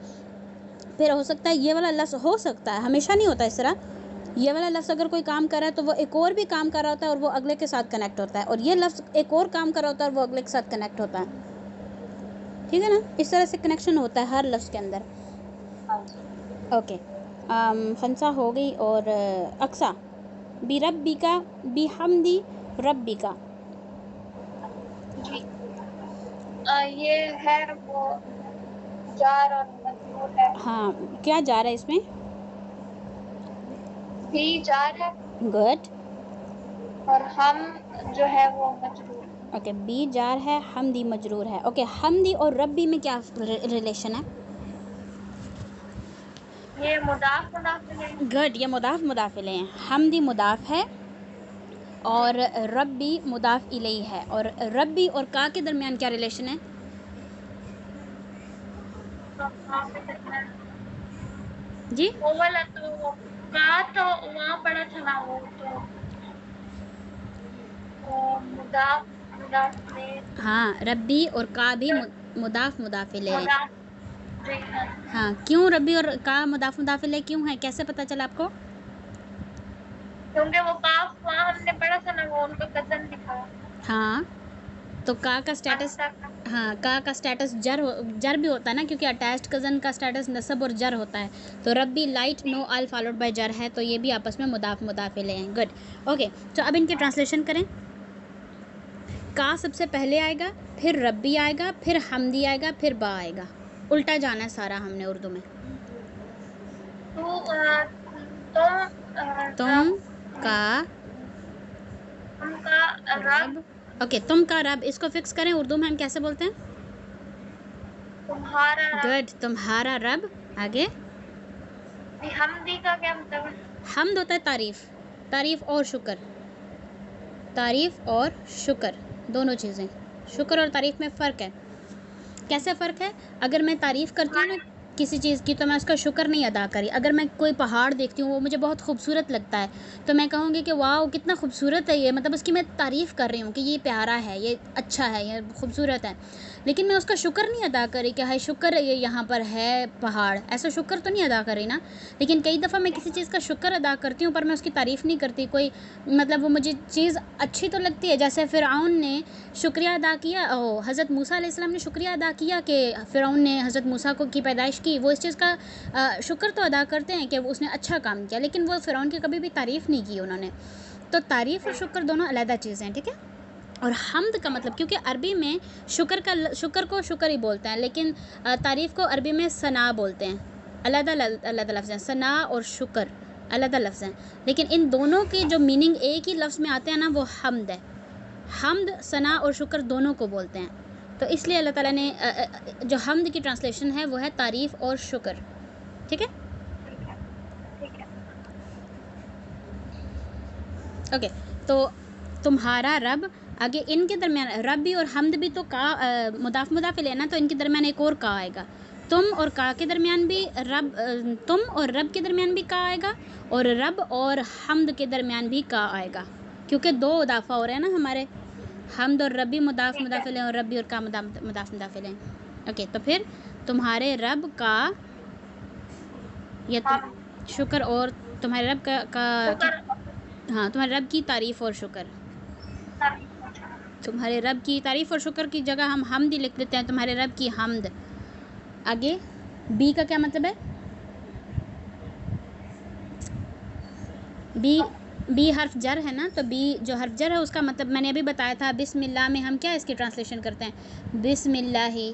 फिर हो सकता है ये वाला लफ्ज़, हो सकता है, हमेशा नहीं होता इस तरह, ये वाला लफ्ज़ अगर कोई काम कर रहा है तो वो एक और भी काम कर रहा होता है और वो अगले के साथ कनेक्ट होता है, और ये लफ्ज़ एक और काम कर रहा होता है और वो अगले के साथ कनेक्ट होता है। ठीक है ना, इस तरह से कनेक्शन होता है हर लफ्ज़ के अंदर। ओके, खंसा हो गई। और अक्सा बी रब्बी का बी हमदी रब्बी का। जी ये है वो जार और मजरूर है। हाँ, क्या जा रहा है इसमें? भी जार है गुड। और हम जो है वो मजरूर। ओके, बी जार है, हमदी मजरूर है। ओके, हमदी और रब्बी में क्या रिलेशन है? ये मुदाफ मुदाफिल है। गुड, ये मुदाफ मुदाफिल हैं। हमदी मुदाफ है और रब्बी मुदाफ इलैही है। और रब्बी और का के दरमियान क्या रिलेशन है? जी, वो वाला तो का तो वहाँ पड़ा था ना, वो तो मुदाफ मुदाफ में। हाँ, रब्बी और का भी मुदाफ मुदाफिल है। मुदाफ जी हाँ। हाँ, क्यों रब्बी और का मुदाफ मुदाफिल है, क्यों है, कैसे पता चला आपको? क्योंकि वो काफ वहाँ हमने पढ़ा था ना, वो उनका कजन दिखा। हाँ, तो का स्टेटस, हाँ, का स्टेटस जर भी होता है ना, क्योंकि अटैच्ड कज़न का स्टेटस नसब और जर होता है। तो रब्बी लाइट नो अल फॉलोड बाय जर है, तो ये भी आपस में मुदाफ मुदाफिल हैं। गुड। ओके, तो अब इनके ट्रांसलेशन करें। का सबसे पहले आएगा, फिर रब्बी आएगा, फिर हमदी आएगा, फिर बा आएगा। उल्टा जाना है सारा हमने उर्दू में। तुम का रब। ओके, तुम का रब, इसको फिक्स करें, उर्दू में हम कैसे बोलते हैं? तुम्हारा रब। गुड, तुम्हारा रब। आगे हमदी का क्या मतलब है? हमद होता है तारीफ़, तारीफ़ और शुक्र, तारीफ़ और शुक्र दोनों चीज़ें। शुक्र और तारीफ़ में फ़र्क है। कैसे फ़र्क है? अगर मैं तारीफ़ करती हूँ ना किसी चीज़ की तो मैं उसका शुक्र नहीं अदा करी। अगर मैं कोई पहाड़ देखती हूँ, वो मुझे बहुत खूबसूरत लगता है, तो मैं कहूँगी कि वाह कितना खूबसूरत है ये, मतलब उसकी मैं तारीफ़ कर रही हूँ कि ये प्यारा है, ये अच्छा है, ये खूबसूरत है, लेकिन मैं उसका शुक्र नहीं अदा करी कि हाय शुक्र है ये यहाँ पर है पहाड़, ऐसा शुक्र तो नहीं अदा करी ना। लेकिन कई दफ़ा मैं किसी चीज़ का शुक्र अदा करती हूँ पर मैं उसकी तारीफ़ नहीं करती। कोई मतलब वो मुझे चीज़ अच्छी तो लगती है, जैसे फ़िरऔन ने शुक्रिया अदा किया, हज़रत मूसा अलैहिस्सलाम ने शुक्रिया अदा किया कि फ़िरऔन ने हज़रत मूसा को की पैदाइश की, वो इस चीज़ का शुक्र तो अदा करते हैं कि उसने अच्छा काम किया, लेकिन वो फ़िरऔन की कभी भी तारीफ़ नहीं की उन्होंने। तो तारीफ़ और शुक्र दोनों अलग चीज़ें हैं, ठीक है। और हम्द का मतलब, क्योंकि अरबी में शुक्र को शुक्र ही बोलते हैं, लेकिन तारीफ़ को अरबी में सना बोलते हैं। अलग लफ्ज़ हैं, सना और शुक्र अलग लफ्ज़ हैं, लेकिन इन दोनों की जो मीनिंग एक ही लफ्ज़ में आते हैं ना, वो हम्द है। हम्द सना और शुक्र दोनों को बोलते हैं, तो इसलिए अल्लाह ताला ने जो हम्द की ट्रांसलेशन है वो है तारीफ़ और शुक्र, ठीक है। ओके, तो तुम्हारा रब, आगे इनके दरमियान रब भी और हमद भी तो का मुदाफ मुदाफिल है ना, तो इनके दरमियान एक और का आएगा। तुम और का के दरमियान भी रब, तुम और रब के दरमियान भी का आएगा, और रब और हमद के दरमियान भी का आएगा, क्योंकि दो इदाफ़ा हो रहे हैं ना हमारे, हमद और रब भी मुदाफ मुदाफिल हैं और रब भी और का मुदाफ मुदाफिल हैं। ओके, तो फिर तुम्हारे रब का या शुक्र, और तुम्हारे रब का हाँ, तुम्हारे रब की तारीफ़ और शुक्र। तुम्हारे रब की तारीफ़ और शुक्र की जगह हम हमद लिख देते हैं, तुम्हारे रब की हमद। आगे बी का क्या मतलब है? बी हर्फ जर है ना, तो बी जो हर्फ जर है उसका मतलब मैंने अभी बताया था, बिस्मिल्लाह में हम क्या इसकी ट्रांसलेशन करते हैं? बिस्मिल्लाही,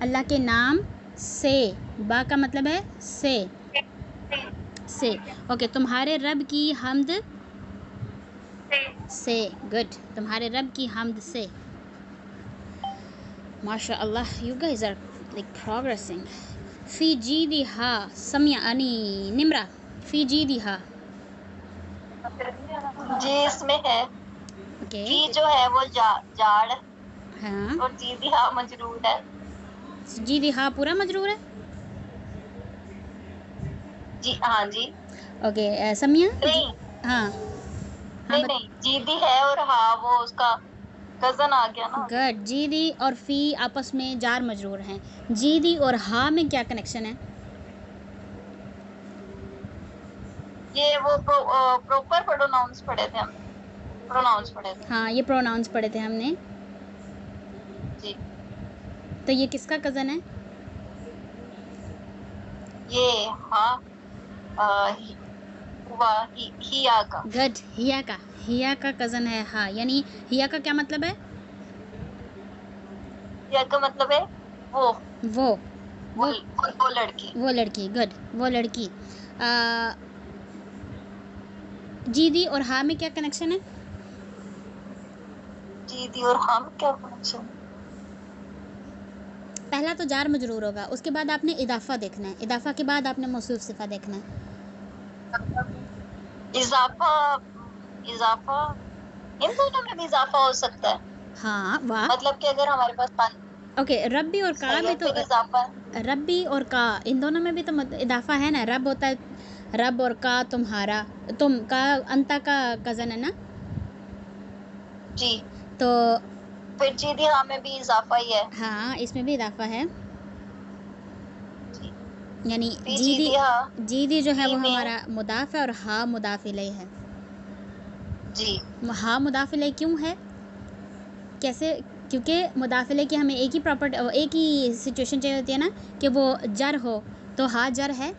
अल्लाह के नाम से। बा का मतलब है से। ओके, तुम्हारे रब की हमद से। गुड, तुम्हारे रब की हमद से। माशाअल्लाह, you guys are like progressing. फी जीदिहा समियानी निम्रा, फी जीदिहा जी इसमें है। ओके। जी जो है वो जाड़ हाँ और जी दी हाँ मजरूर है। जी दी हाँ पूरा मजरूर है। जी हाँ जी। ओके समिया जी। नहीं हाँ हाँ नहीं नहीं, जी दी है और हाँ वो उसका कजन आ गया ना। गुड। जी दी और फी आपस में जार मजरूर हैं। जी दी और हाँ में क्या कनेक्शन है? ये वो प्रॉपर प्रोनाउंस पढ़े थे हमने, प्रोनाउंस पढ़े थे। हाँ ये प्रोनाउंस पढ़े थे हमने। जी तो ये किसका कज़न है? ये हाँ हुआ हिया का। गुड। हिया का कज़न है हाँ। यानी हिया का क्या मतलब है? हिया का मतलब है वो वो वो वो वो लड़की। वो लड़की। गुड वो लड़की। जी दी और हाँ में क्या कनेक्शन है? जी दी और हाँ में क्या कनेक्शन? पहला तो जार मजरूर होगा, उसके बाद आपने इदाफा देखना है, इदाफा के बाद आपने मौसूफ सिफा देखना है। इजाफा इजाफा इन दोनों में भी इजाफा हो सकता है। हाँ वाह। मतलब कि अगर हमारे पास पाँच ओके रब्बी और का सही भी है तो फिर इजाफा। रब्बी और का इन दोनों में भी तो इदाफा है ना। रब होता है रब और का तुम्हारा, तुम का अंता का कज़न है ना। जी तो फिर जी दी हाँ में भी इजाफा ही है। हाँ इसमें भी इदाफा है। जी यानी फिर जी दी हाँ जी दी जो है ही वो में हमारा मुदाफ है और हाँ मुदाफ इलैह है। जी हाँ मुदाफ इलैह क्यों है? कैसे? क्योंकि मुदाफ इलैह की हमें एक ही प्रॉपर्टी, एक ही सिचुएशन चाहिए होती है ना कि वो जर हो। तो हाँ जर है।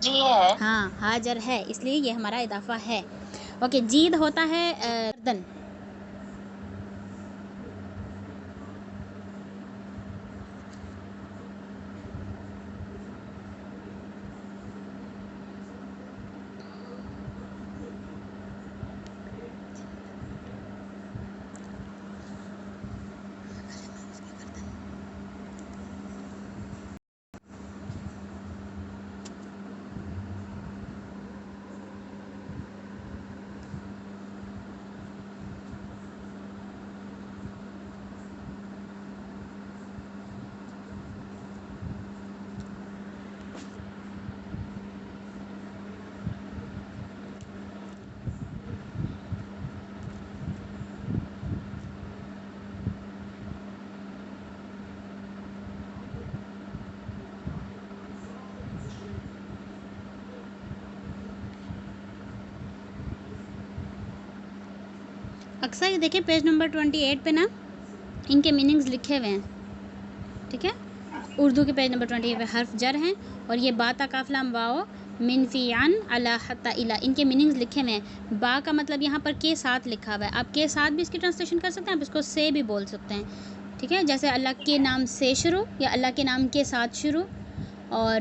जी है। हाँ हाँ जर है, इसलिए ये हमारा इदाफा है। ओके जीद होता है गर्दन। अक्सर ये देखिए पेज नंबर 28 पे ना इनके मीनिंग्स लिखे हुए हैं, ठीक है। उर्दू के पेज नंबर 28 पे हर्फ जर हैं और ये बा ता काफ लाम वाओ मिन फियान अला हत्ता इला, इनके मीनिंग्स लिखे हुए हैं। बा का मतलब यहाँ पर के साथ लिखा हुआ है, आप के साथ भी इसकी ट्रांसलेशन कर सकते हैं, आप इसको से भी बोल सकते हैं, ठीक है। जैसे अल्लाह के नाम से शुरू या अल्लाह के नाम के साथ शुरू। और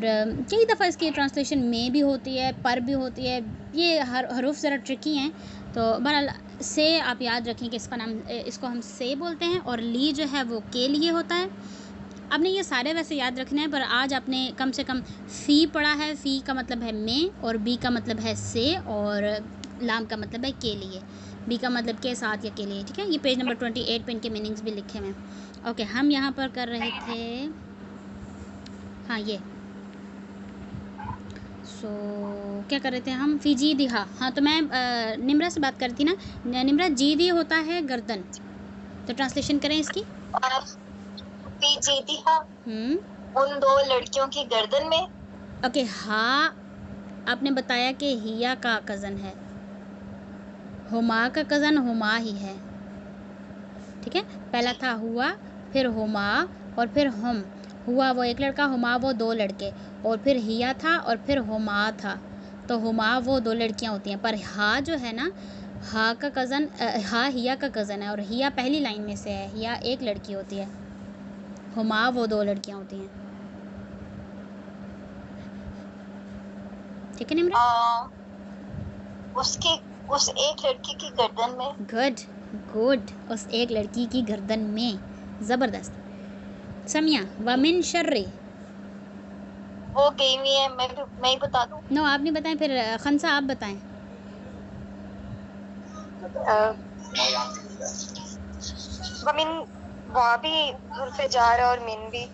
कई दफ़ा इसकी ट्रांसलेशन में भी होती है, पर भी होती है। ये हरूफ ज़रा ट्रिकी हैं, तो बहरहाल से आप याद रखें कि इसका नाम, इसको हम से बोलते हैं और ली जो है वो के लिए होता है। आपने ये सारे वैसे याद रखने हैं, पर आज आपने कम से कम फ़ी पढ़ा है। फ़ी का मतलब है में और बी का मतलब है से और लाम का मतलब है के लिए। बी का मतलब के साथ या के लिए, ठीक है। ये पेज नंबर 28 पे इनके मीनिंग्स भी लिखे हुए हैं। ओके हम यहाँ पर कर रहे थे हाँ ये क्या कर रहे थे हम? फ़ी दी हाँ तो मैं निम्रा से बात कर रही थी ना। निम्रा जी दी होता है गर्दन, तो ट्रांसलेशन करें इसकी। फ़ी जी दी हाँ उन दो लड़कियों की गर्दन में। ओके हाँ आपने बताया कि हिया का कज़न है, हुमा का कज़न हुमा ही है, ठीक है। पहला था हुआ, फिर हुमा और फिर हम। हुआ वो एक लड़का, हुमा वो दो लड़के, और फिर हिया था और फिर हुमा था। तो हुमा वो दो लड़कियां होती हैं, पर हा जो है ना, हा का कज़न, हा हिया का कज़न है और हिया पहली लाइन में से है। हिया एक लड़की होती है, हुमा वो दो लड़कियां होती हैं, ठीक है निम्रा। उसकी उस एक लड़की की गर्दन में। गुड गुड, उस एक लड़की की गर्दन में, ज़बरदस्त। समिया वमिन शर्री। वो गई हुई है, मैं ही बता दूं। नो आप नहीं बताएं, फिर खनसा आप बताएं। वमिन, वा भी हर्फ जार है और मिन भी,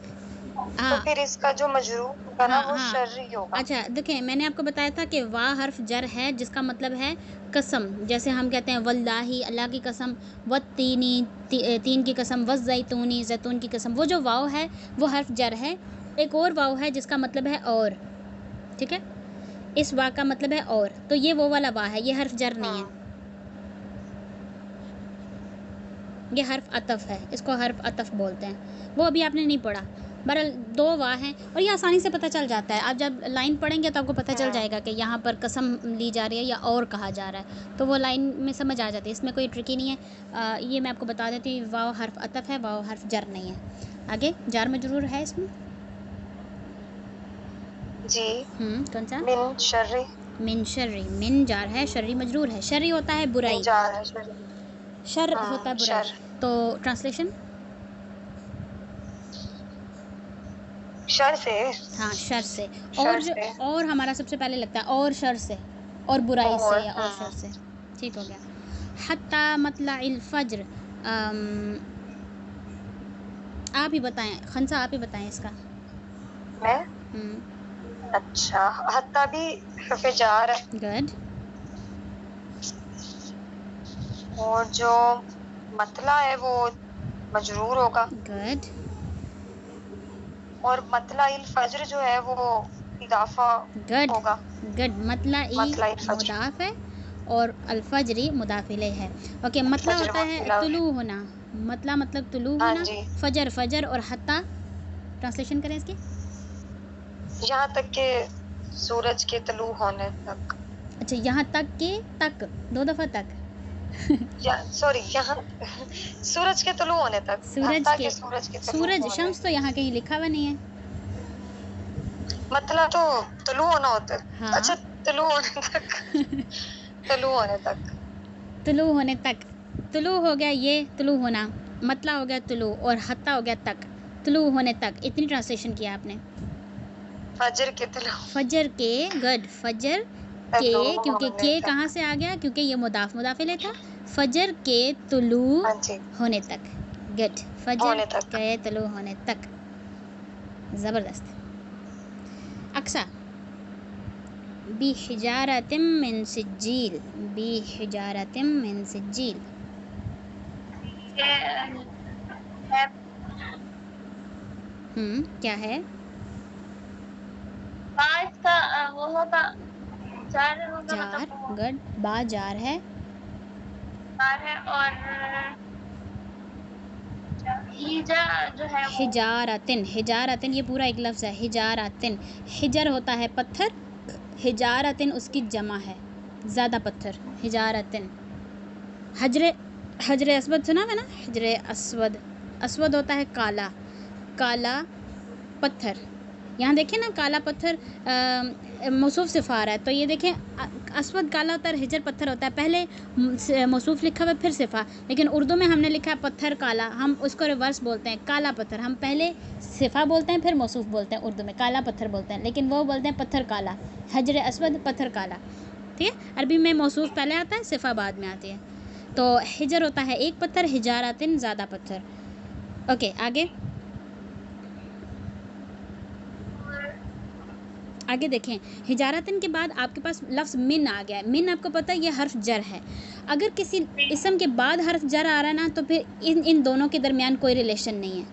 तो हाँ फिर इसका जो मजरूर होगा ना हाँ वो हाँ। शर्री होगा। अच्छा देखें, मैंने आपको बताया था कि वाह हर्फ जर है जिसका मतलब है कसम। जैसे हम कहते हैं वल्लाही, अल्लाह की कसम, वत्तीनी, तीन की कसम, वज़ैतूनी, जैतून की कसम। वो जो वाव है वो हर्फ जर है। एक और वाव है जिसका मतलब है और, ठीक है। इस वाह का मतलब है और, तो ये वो वाला वाह है, ये हर्फ जर नहीं है, ये हर्फ अतफ है, इसको हर्फ अतफ बोलते हैं। वो अभी आपने नहीं पढ़ा। बहरहाल दो वाह हैं और ये आसानी से पता चल जाता है। आप जब लाइन पढ़ेंगे तो आपको पता चल जाएगा कि यहाँ पर कसम ली जा रही है या और कहा जा रहा है, तो वो लाइन में समझ आ जाती है। इसमें कोई ट्रिकी नहीं है। ये मैं आपको बता देती हूँ, वाव हर्फ अतफ है, वाव हर्फ जर नहीं है। आगे जार मजरूर है इसमें जी। कौन सा? मिन शर्री। मिन शर्री, मिन जार है, शर्री मजरूर है। शर्री होता है बुराई, जार है शर्री। शर होता है बुराई। शर। तो ट्रांसलेशन, शर से। हाँ शर से। शर और जो से। और हमारा सबसे पहले लगता है और शर से, और बुराई से या और शर से। ठीक हो गया। हत्ता मतलाइल फज्र, आप ही बताएं खंसा, आप ही बताएं इसका। मैं? अच्छा, हत्ता भी हर्फ जार है। गुड। और जो मतला है वो मजरूर होगा। गुड। और मतला इल फज्र जो है वो इदाफा गुड होगा। गुड। मतला ई मतला इल फज्र। मुदाफ है और अल्फजरी मुदाफ इलैह है। ओके, मतला फज्र होता है मुदाफ। तुलू होना, मतला मतलब तुलू हाँ होना। जी। फजर, फजर। और हत्ता ट्रांसलेशन करें इसकी। यहाँ तक के सूरज के तलू होने तक। अच्छा, यहाँ तक के, तक दो दफ़ा तक सॉरी, यहाँ सूरज के तलू होने तक। सूरज हत्ता के, सूरज के तलू सूरज होने। शम्स तो यहाँ कहीं लिखा हुआ नहीं है। मतलब तो तलू होना होता है। हाँ। अच्छा, तलू होने तक। तलू होने तक। तुलू होने तक, तुलू हो गया ये तुलू होना, मतला हो गया तुलू, और हत्ता हो गया तक, तुलू होने तक। इतनी ट्रांसलेशन किया आपने। फजर के तलू। फजर के, गुड। फजर के, क्योंकि के कहाँ से आ गया, क्योंकि ये मुदाफ मुदाफिले था। फजर के तुलू होने तक। गुड। फजर के तुलू होने तक, ज़बरदस्त। अक्सा, बिहिजारतिम मिन सिज्जील, बिहिजारतिम मिन सिज्जील। क्या है? इसका वो होगा जार होगा, जार। मतलब गुड। बा जार है, जार है। और हिजा जो है वो हिजारतिन, हिजारतिन ये पूरा एक लफ्ज़ है। हिजारतिन, हिजर होता है पत्थर, हिजारतिन उसकी जमा है, ज़्यादा पत्थर। हिजारतिन। हजरे, हजरे अस्वद सुना है ना? हजरे अस्वद, अस्वद होता है काला, काला पत्थर। यहाँ देखें ना, काला पत्थर मौसूफ सिफा रहा है, तो ये देखें अस्वद काला होता है, हिजर पत्थर होता है। पहले मौसूफ लिखा हुआ है फिर सिफा, लेकिन उर्दू में हमने लिखा है पत्थर काला, हम उसको रिवर्स बोलते हैं काला पत्थर। हम पहले सिफा बोलते हैं फिर मौसूफ बोलते हैं, उर्दू में काला पत्थर बोलते हैं, लेकिन वो बोलते हैं पत्थर काला। हजर अस्वद, पत्थर काला, ठीक है। अरबी में मौसूफ पहले आता है, सिफा बाद में आती है। तो हिजर होता है एक पत्थर, हिजारतिन ज़्यादा पत्थर। ओके, आगे आगे देखें। हिजारतन के बाद आपके पास लफ्ज़ मिन आ गया है। मिन आपको पता है ये हर्फ जर है। अगर किसी इसम के बाद हर्फ जर आ रहा है ना, तो फिर इन दोनों के दरमियान कोई रिलेशन नहीं है,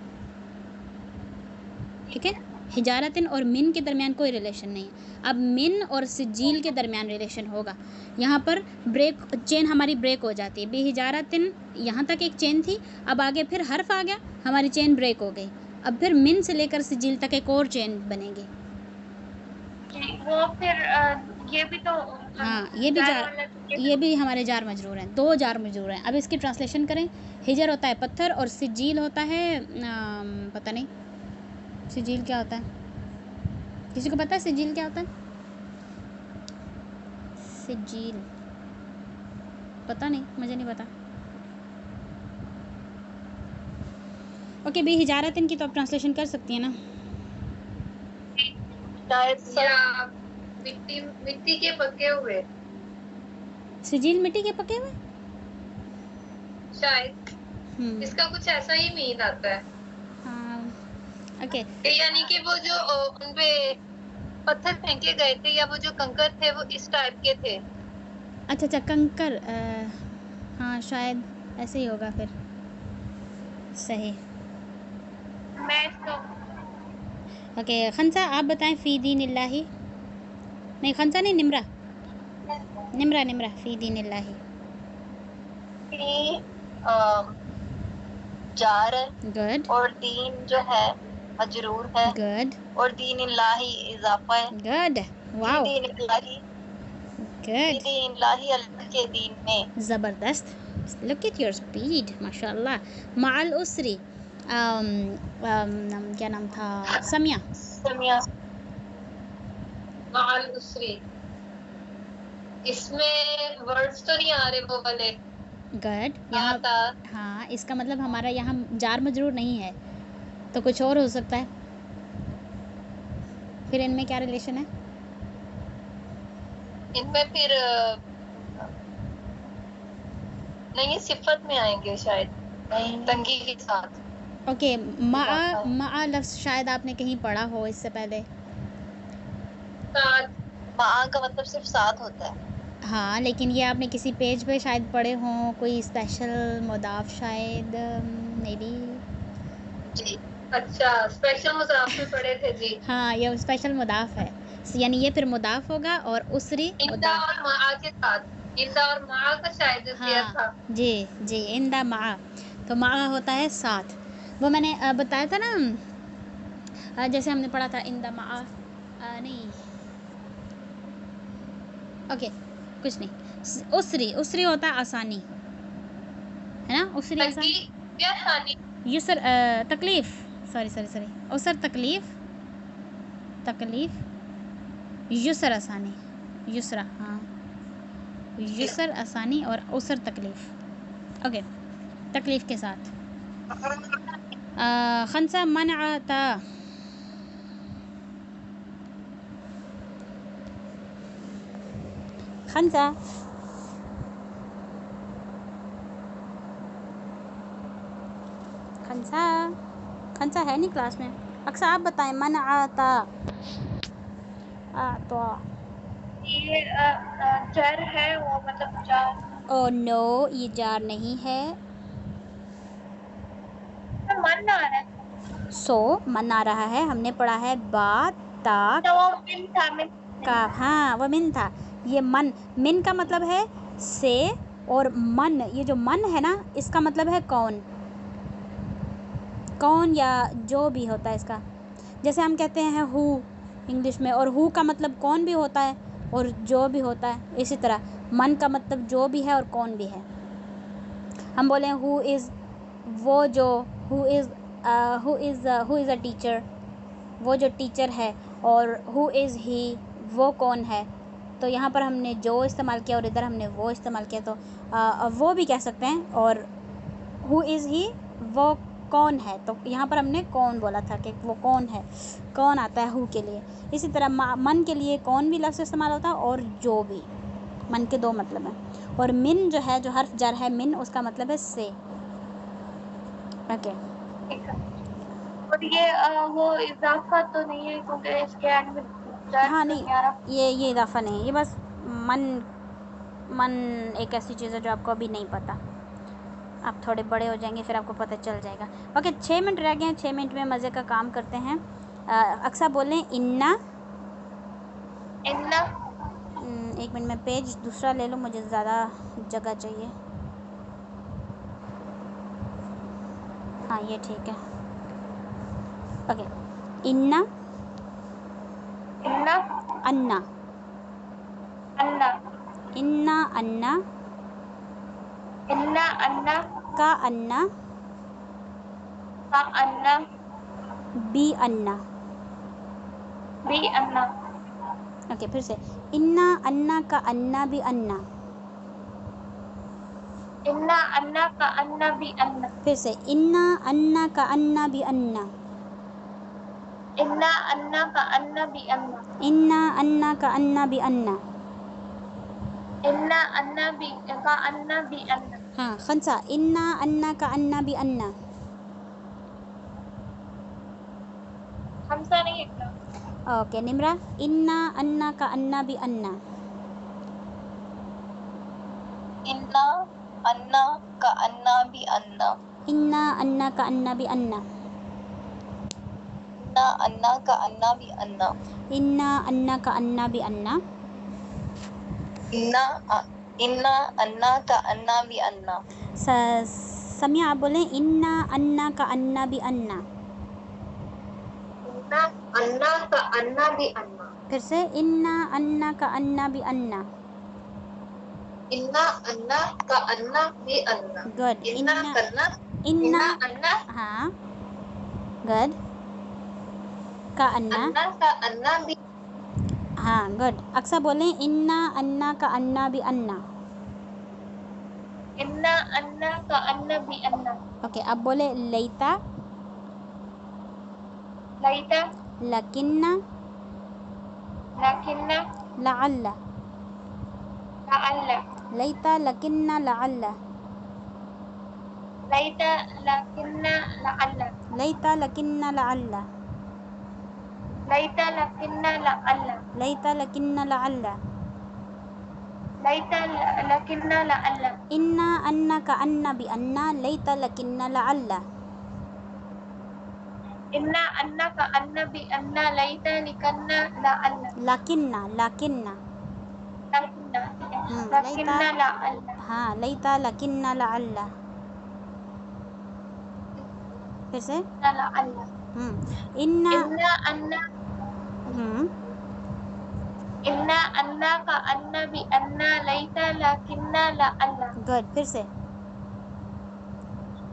ठीक है। हिजारतन और मिन के दरमियान कोई रिलेशन नहीं है। अब मिन और सिजील के दरमियान रिलेशन होगा। यहाँ पर ब्रेक, चेन हमारी ब्रेक हो जाती है। बेहिजारतन यहाँ तक एक चेन थी, अब आगे फिर हर्फ आ गया, हमारी चेन ब्रेक हो गई। अब फिर मिन से लेकर सिजील तक एक और चेन बनेगी। वो फिर ये भी तो, हाँ, ये भी जार, ये भी हमारे जार मजरूर हैं, दो जार मजरूर हैं। अब इसकी ट्रांसलेशन करें। हिजर होता है पत्थर और सिजील होता है पता नहीं सिजील क्या होता है, किसी को पता है सिजील क्या होता है? सिजील पता नहीं, मुझे नहीं पता। ओके, भी हिजारत इनकी तो आप ट्रांसलेशन कर सकती हैं ना। मिट्टी, मिट्टी के पके हुए। सिजील मिट्टी के पके हुए, शायद इसका कुछ ऐसा ही मीन आता है। हाँ ओके। यानी कि वो जो उनपे पत्थर फेंके गए थे या वो जो कंकर थे वो इस टाइप के थे। अच्छा अच्छा कंकर, हाँ शायद ऐसे ही होगा फिर। सही। मैं तो ओके खंसा आप बताएं फ़ी दीनिल्लाही, नहीं खंसा नहीं, निम्रा निम्रा निम्रा फ़ी दीनिल्लाही। जार है गुड और दीन जो है मजरूर है गुड और दीन इल्लाही इजाफा है। गुड वाओ दीन इल्लाही, गुड दीन इल्लाही अल्लाह के दीन में। ज़बरदस्त। लुक एट योर स्पीड माशाल्लाह। माल उसरी क्या नाम था समिया। समिया, माल उसरी, इसमें वर्ड्स तो नहीं आ रहे वो वाले। गुड। यहाँ आता हाँ इसका मतलब हमारा यहाँ जार मजरूर नहीं है तो कुछ और हो सकता है। फिर इनमें क्या रिलेशन है? इनमें फिर नहीं, ये सिफत में आएंगे शायद, तंगी के साथ। ओके मा इजाफा है। मा लफ्ज़ शायद आपने कहीं पढ़ा हो इससे पहले। साथ माँ का मतलब सिर्फ साथ होता है। हाँ लेकिन ये आपने किसी पेज पे शायद पढ़े हों, कोई स्पेशल मुदाफ शायद मे बी। जी अच्छा, स्पेशल मुजाफ में पढ़े थे जी। हाँ ये स्पेशल मुदाफ है, यानी ये फिर मुदाफ होगा और उसरी इंदा मुदाफ। और माँ के साथ, इंदा और माँ का शायद शेयर हाँ था। जी जी इंदा मा, तो मा होता है साथ। वो मैंने बताया था ना, जैसे हमने पढ़ा था इंदा मा नहीं ओके कुछ नहीं। उसरी उसरी होता है आसानी, है ना, उसरी आसानी। तंगी या शानी, युसर तकलीफ़, सॉरी सॉरी सॉरी, उसर तकलीफ़, तकलीफ़, युसर आसानी, युसरा हाँ, युसर आसानी और उसर तकलीफ़। ओके तकलीफ़ के साथ। खंसा मनअता, खंसा खंसा खंसा है नहीं क्लास में। अक्सर आप बताएं मनअता तो। ये जर है वो, मतलब जार। ओ नो ये जार नहीं है। मन आ रहा है। सो मन आ रहा है, हमने पढ़ा है बा ता तो वो मिन था, मिन का, हाँ वो मिन था। ये मन, मिन का मतलब है से, और मन, ये जो मन है ना इसका मतलब है कौन, कौन या जो भी होता है इसका। जैसे हम कहते हैं हु इंग्लिश में, और हु का मतलब कौन भी होता है और जो भी होता है, इसी तरह मन का मतलब जो भी है और कौन भी है। हम बोले हु इज़ वो जो, हु इज़ अ टीचर, वो जो टीचर है, और हु इज़ ही वो कौन है। तो यहाँ पर हमने जो इस्तेमाल किया और इधर हमने वो इस्तेमाल किया, तो वो भी कह सकते हैं, और हु इज़ ही वो कौन है, तो यहाँ पर हमने कौन बोला था कि वो कौन है, कौन आता है हु के लिए। इसी तरह मन के लिए कौन भी लफ्ज़ इस्तेमाल होता है और जो भी, मन के दो मतलब हैं। और मिन जो है, जो हर्फ जर है मिन, उसका मतलब है से। ओके और ये वो इजाफा तो नहीं है क्योंकि इसके एंड में जर हाँ तो नहीं, नहीं आ रहा। ये इजाफा नहीं है, ये बस मन, मन एक ऐसी चीज़ है जो आपको अभी नहीं पता, आप थोड़े बड़े हो जाएंगे फिर आपको पता चल जाएगा। ओके 6 मिनट रह गए हैं, 6 मिनट में मज़े का काम करते हैं। अक्सर बोलें इन्ना, इन्ना, एक मिनट में पेज दूसरा ले लूँ, मुझे ज़्यादा जगह चाहिए। हाँ ये ठीक है। ओके इन्ना इन्ना, अन्ना, अन्ना, इन्ना अन्ना, इन्ना अन्ना, का अन्ना, का अन्ना, बी अन्ना। बी अन्ना, ओके फिर से, इन्ना अन्ना का अन्ना भी अन्ना। इन्ना अन्ना का अन्ना भी अन्ना, फिर से इन्ना अन्ना का अन्ना भी अन्ना, इन्ना अन्ना का अन्ना भी अन्ना, इन्ना अन्ना का अन्ना भी अन्ना। इन्ना अन्ना भी का अन्ना भी अन्ना, हाँ खंसा इन्ना अन्ना का अन्ना भी अन्ना खमसा नहीं है क्या? ओके निम्रा इन्ना अन्ना का अन्ना भी अन्ना इन्ना अन्ना का अन्ना भी अन्ना इन्ना अन्ना का अन्ना भी अन्ना इन्ना अन्ना का अन्ना भी अन्ना इन्ना अन्ना का अन्ना भी अन्ना इन्ना इन्ना अन्ना का अन्ना भी अन्ना समिया आप बोलें इन्ना अन्ना का अन्ना भी अन्ना इन्ना अन्ना का अन्ना भी अन्ना फिर से इन्ना अन्ना का अन्ना भी अन्ना इन्ना अन्ना का अन्ना भी अन्ना गुड इन्ना अन्ना इन्ना अन्ना हाँ गुड का अन्ना अन्ना का अन्ना भी हाँ गुड अक्सर बोलें इन्ना अन्ना का अन्ना भी अन्ना इन्ना अन्ना का अन्ना भी अन्ना ओके अब बोले लैता लैता लकिन्ना लकिन्ना लअल्ला लअल्ला लैता लकिन्ना लअल्ला लैता लकिन्ना लअल्ला लैता लकिन्ना लअल्ला लैता लकिन्ना लअल्ला लैता लकिन्ना लअल्ला लैता लकिन्ना लअल्ला इन्ना अन्ना का अन्ना भी अन्ना लैता लकिन्ना लअल्ला इन्ना अन्ना का अन्ना भी अन्ना लैता लिकन्ना लअल्ला लकिन्ना लकिन्ना लकिन्ना लैता लकिन्ना लअल्ला हाँ लैता लकिन्ना लअल्ला फिर से लअल्ला इन्ना इन्ना अन्ना इन्ना अन्ना का अन्ना भी अन्ना लैता लकिन्ना लअल्ला गुड फिर से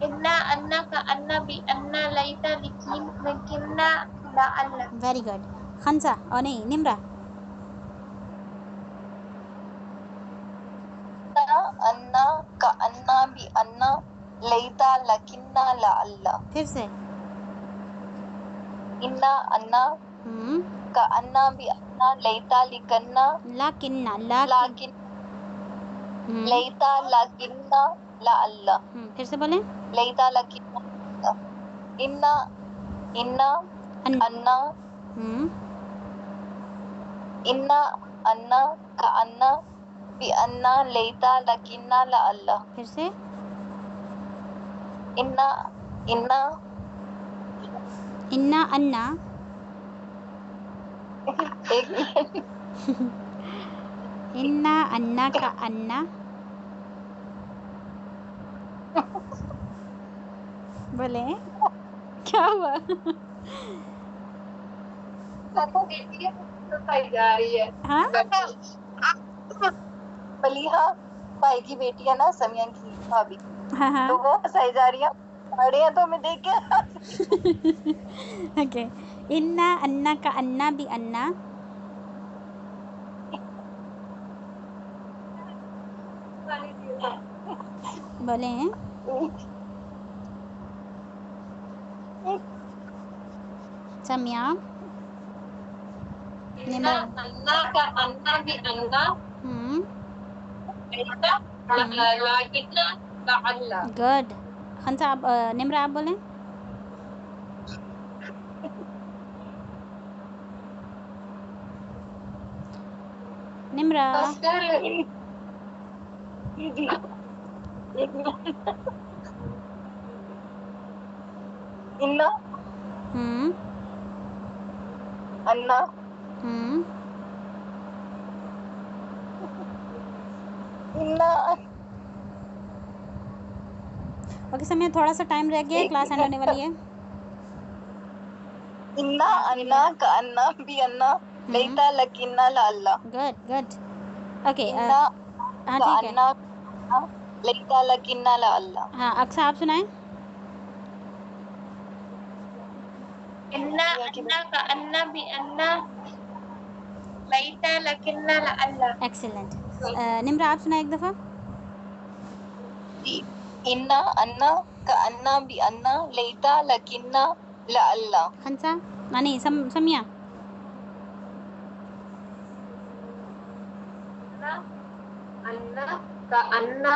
इन्ना अन्ना का अन्ना भी अन्ना लैता लिकिन्ना लअल्ला वेरी गुड खंसा और नहीं निम्रा अन्ना का अन्ना भी अन्ना लैता लकिन्ना लअल्ला फिर से इन्ना अन्ना का अन्ना भी अन्ना लैता लिकन्ना लाकिन्ना लाकिन लैता लकिन्ना लअल्ला फिर से बोलें लैता लकिन्ना इन्ना इन्ना अन्ना इन्ना अन्ना का अन्ना भी अन्ना लैता लकिन्ना लअल्ला फिर से इन्ना इन्ना इन्ना अन्ना एक मिनट इन्ना अन्ना का अन्ना बोले क्या हुआ जा रही है हाँ बलिहा भाई की बेटी है ना समिया की भाभी हाँ हाँ तो वो हंसाई जा रही है बड़े हैं तो मैं देख के ओके इन्ना अन्ना का अन्ना भी अन्ना बोले समिया इन्ना अन्ना का अन्ना भी अन्ना लकिन्ना लअल्ला गुड खंसा आप निम्रा आप बोलें निम्रा इन्ना अन्ना इन्ना ओके समय थोड़ा सा टाइम रह गया है क्लास एंड होने वाली है इन्ना अन्ना का अन्ना भी अन्ना लैता लकिन्ना लअल्ला गुड गुड ओके इन्ना हाँ का ठीक है अन्ना लैता लकिन्ना लअल्ला हाँ अक्सर आप सुनाएं इन्ना अन्ना का अन्ना भी अन्ना लैता लकिन्ना लअल्ला एक्सीलेंट निम्रा आप सुनाएं एक दफ़ा इन्ना अन्ना का अन्ना भी अन्ना लैता लकिन्ना लअल्ला खंसा नहीं समिया अन्ना का अन्ना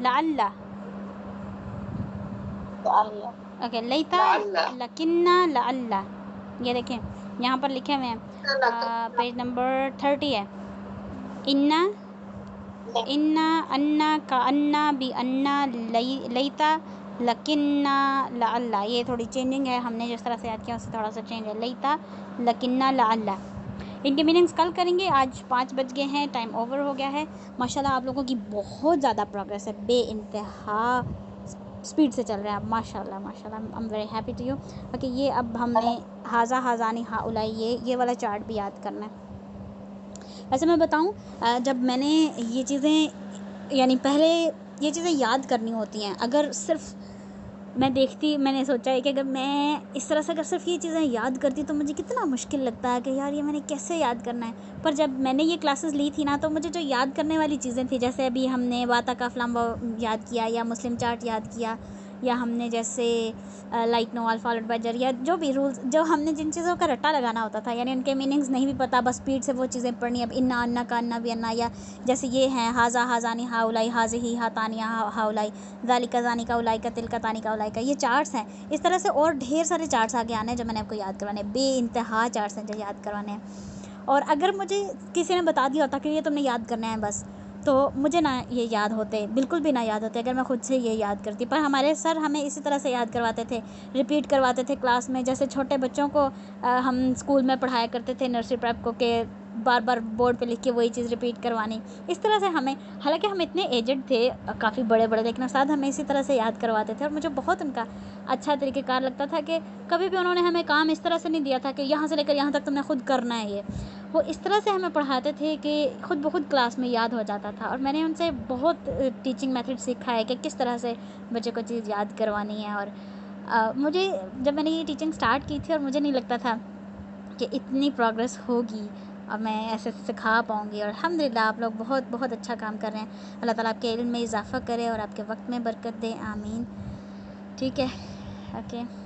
लअल्ला ओके लैता लअल्ला लकिन्ना लअल्ला। ये देखें यहाँ पर लिखे हुए हैं पेज नंबर 30 है। इन्ना इन्ना अन्ना का अन्ना बी अन्ना लैता लकिन्ना लअल्ला। ये थोड़ी चेंजिंग है, हमने जिस तरह से याद किया उससे थोड़ा सा चेंज है। लैता लकिन्ना लअल्ला। इनके मीनिंग्स कल करेंगे। आज 5 बज गए हैं, टाइम ओवर हो गया है। माशाल्लाह आप लोगों की बहुत ज़्यादा प्रोग्रेस है, बेइंतहा स्पीड से चल रहे हैं आप, माशाल्लाह माशाल्लाह। I am very happy to you. Okay, ये अब हमने हाजा हाजानी हाउलाई ये वाला चार्ट भी याद करना है। वैसे मैं बताऊं, जब मैंने ये चीज़ें यानी पहले ये चीज़ें याद करनी होती हैं, अगर सिर्फ मैंने सोचा है कि अगर मैं इस तरह से अगर सिर्फ ये चीज़ें याद करती तो मुझे कितना मुश्किल लगता है कि यार ये मैंने कैसे याद करना है। पर जब मैंने ये क्लासेस ली थी ना, तो मुझे जो याद करने वाली चीज़ें थी, जैसे अभी हमने वाता का फ्लाम याद किया या मुस्लिम चार्ट याद किया, या हमने जैसे लाइक नो अल्फा फॉलोड बाय जर, या जो भी रूल्स जो हमने जिन चीज़ों का रट्टा लगाना होता था, यानी उनके मीनिंग्स नहीं भी पता, बस स्पीड से वो चीज़ें पढ़नी। अब इन्ना अन्ना का अन्ना भी अन्ना, या जैसे ये हैं हाजा हाजानी हाउलाई हाजी ही हातानिया हाउलाई जालिका जानिका उलाइका तिलका तानिका उलाइका, ये चार्ट्स हैं। इस तरह से और ढेर सारे चार्ट्स आगे आने हैं जो मैंने आपको याद करवाने हैं, बेइंतहा चार्ट्स हैं जो याद करवाने हैं। और अगर मुझे किसी ने बता दिया होता कि ये तुमने याद करना है बस, तो मुझे ना ये याद होते, बिल्कुल भी ना याद होते अगर मैं खुद से ये याद करती। पर हमारे सर हमें इसी तरह से याद करवाते थे, रिपीट करवाते थे क्लास में। जैसे छोटे बच्चों को हम स्कूल में पढ़ाया करते थे, नर्सरी प्रेप को, के बार बार बोर्ड पे लिख के वही चीज़ रिपीट करवानी। इस तरह से हमें, हालांकि हम इतने एजड थे, काफ़ी बड़े बड़े, लेकिन उस्ताद हमें इसी तरह से याद करवाते थे। और मुझे बहुत उनका अच्छा तरीक़ेकार लगता था कि कभी भी उन्होंने हमें काम इस तरह से नहीं दिया था कि यहाँ से लेकर यहाँ तक तुमने खुद करना है। ये वो इस तरह से हमें पढ़ाते थे कि खुद ब खुद क्लास में याद हो जाता था। और मैंने उनसे बहुत टीचिंग मेथड सीखा है कि किस तरह से बच्चे को चीज़ याद करवानी है। और मुझे जब मैंने ये टीचिंग स्टार्ट की थी, और मुझे नहीं लगता था कि इतनी प्रोग्रेस होगी और मैं ऐसे सिखा पाऊँगी। और अल्हम्दुलिल्लाह आप लोग बहुत बहुत अच्छा काम कर रहे हैं। अल्लाह ताला आपके इल्म में इजाफ़ा करे और आपके वक्त में बरकत दे, आमीन। ठीक है, ओके।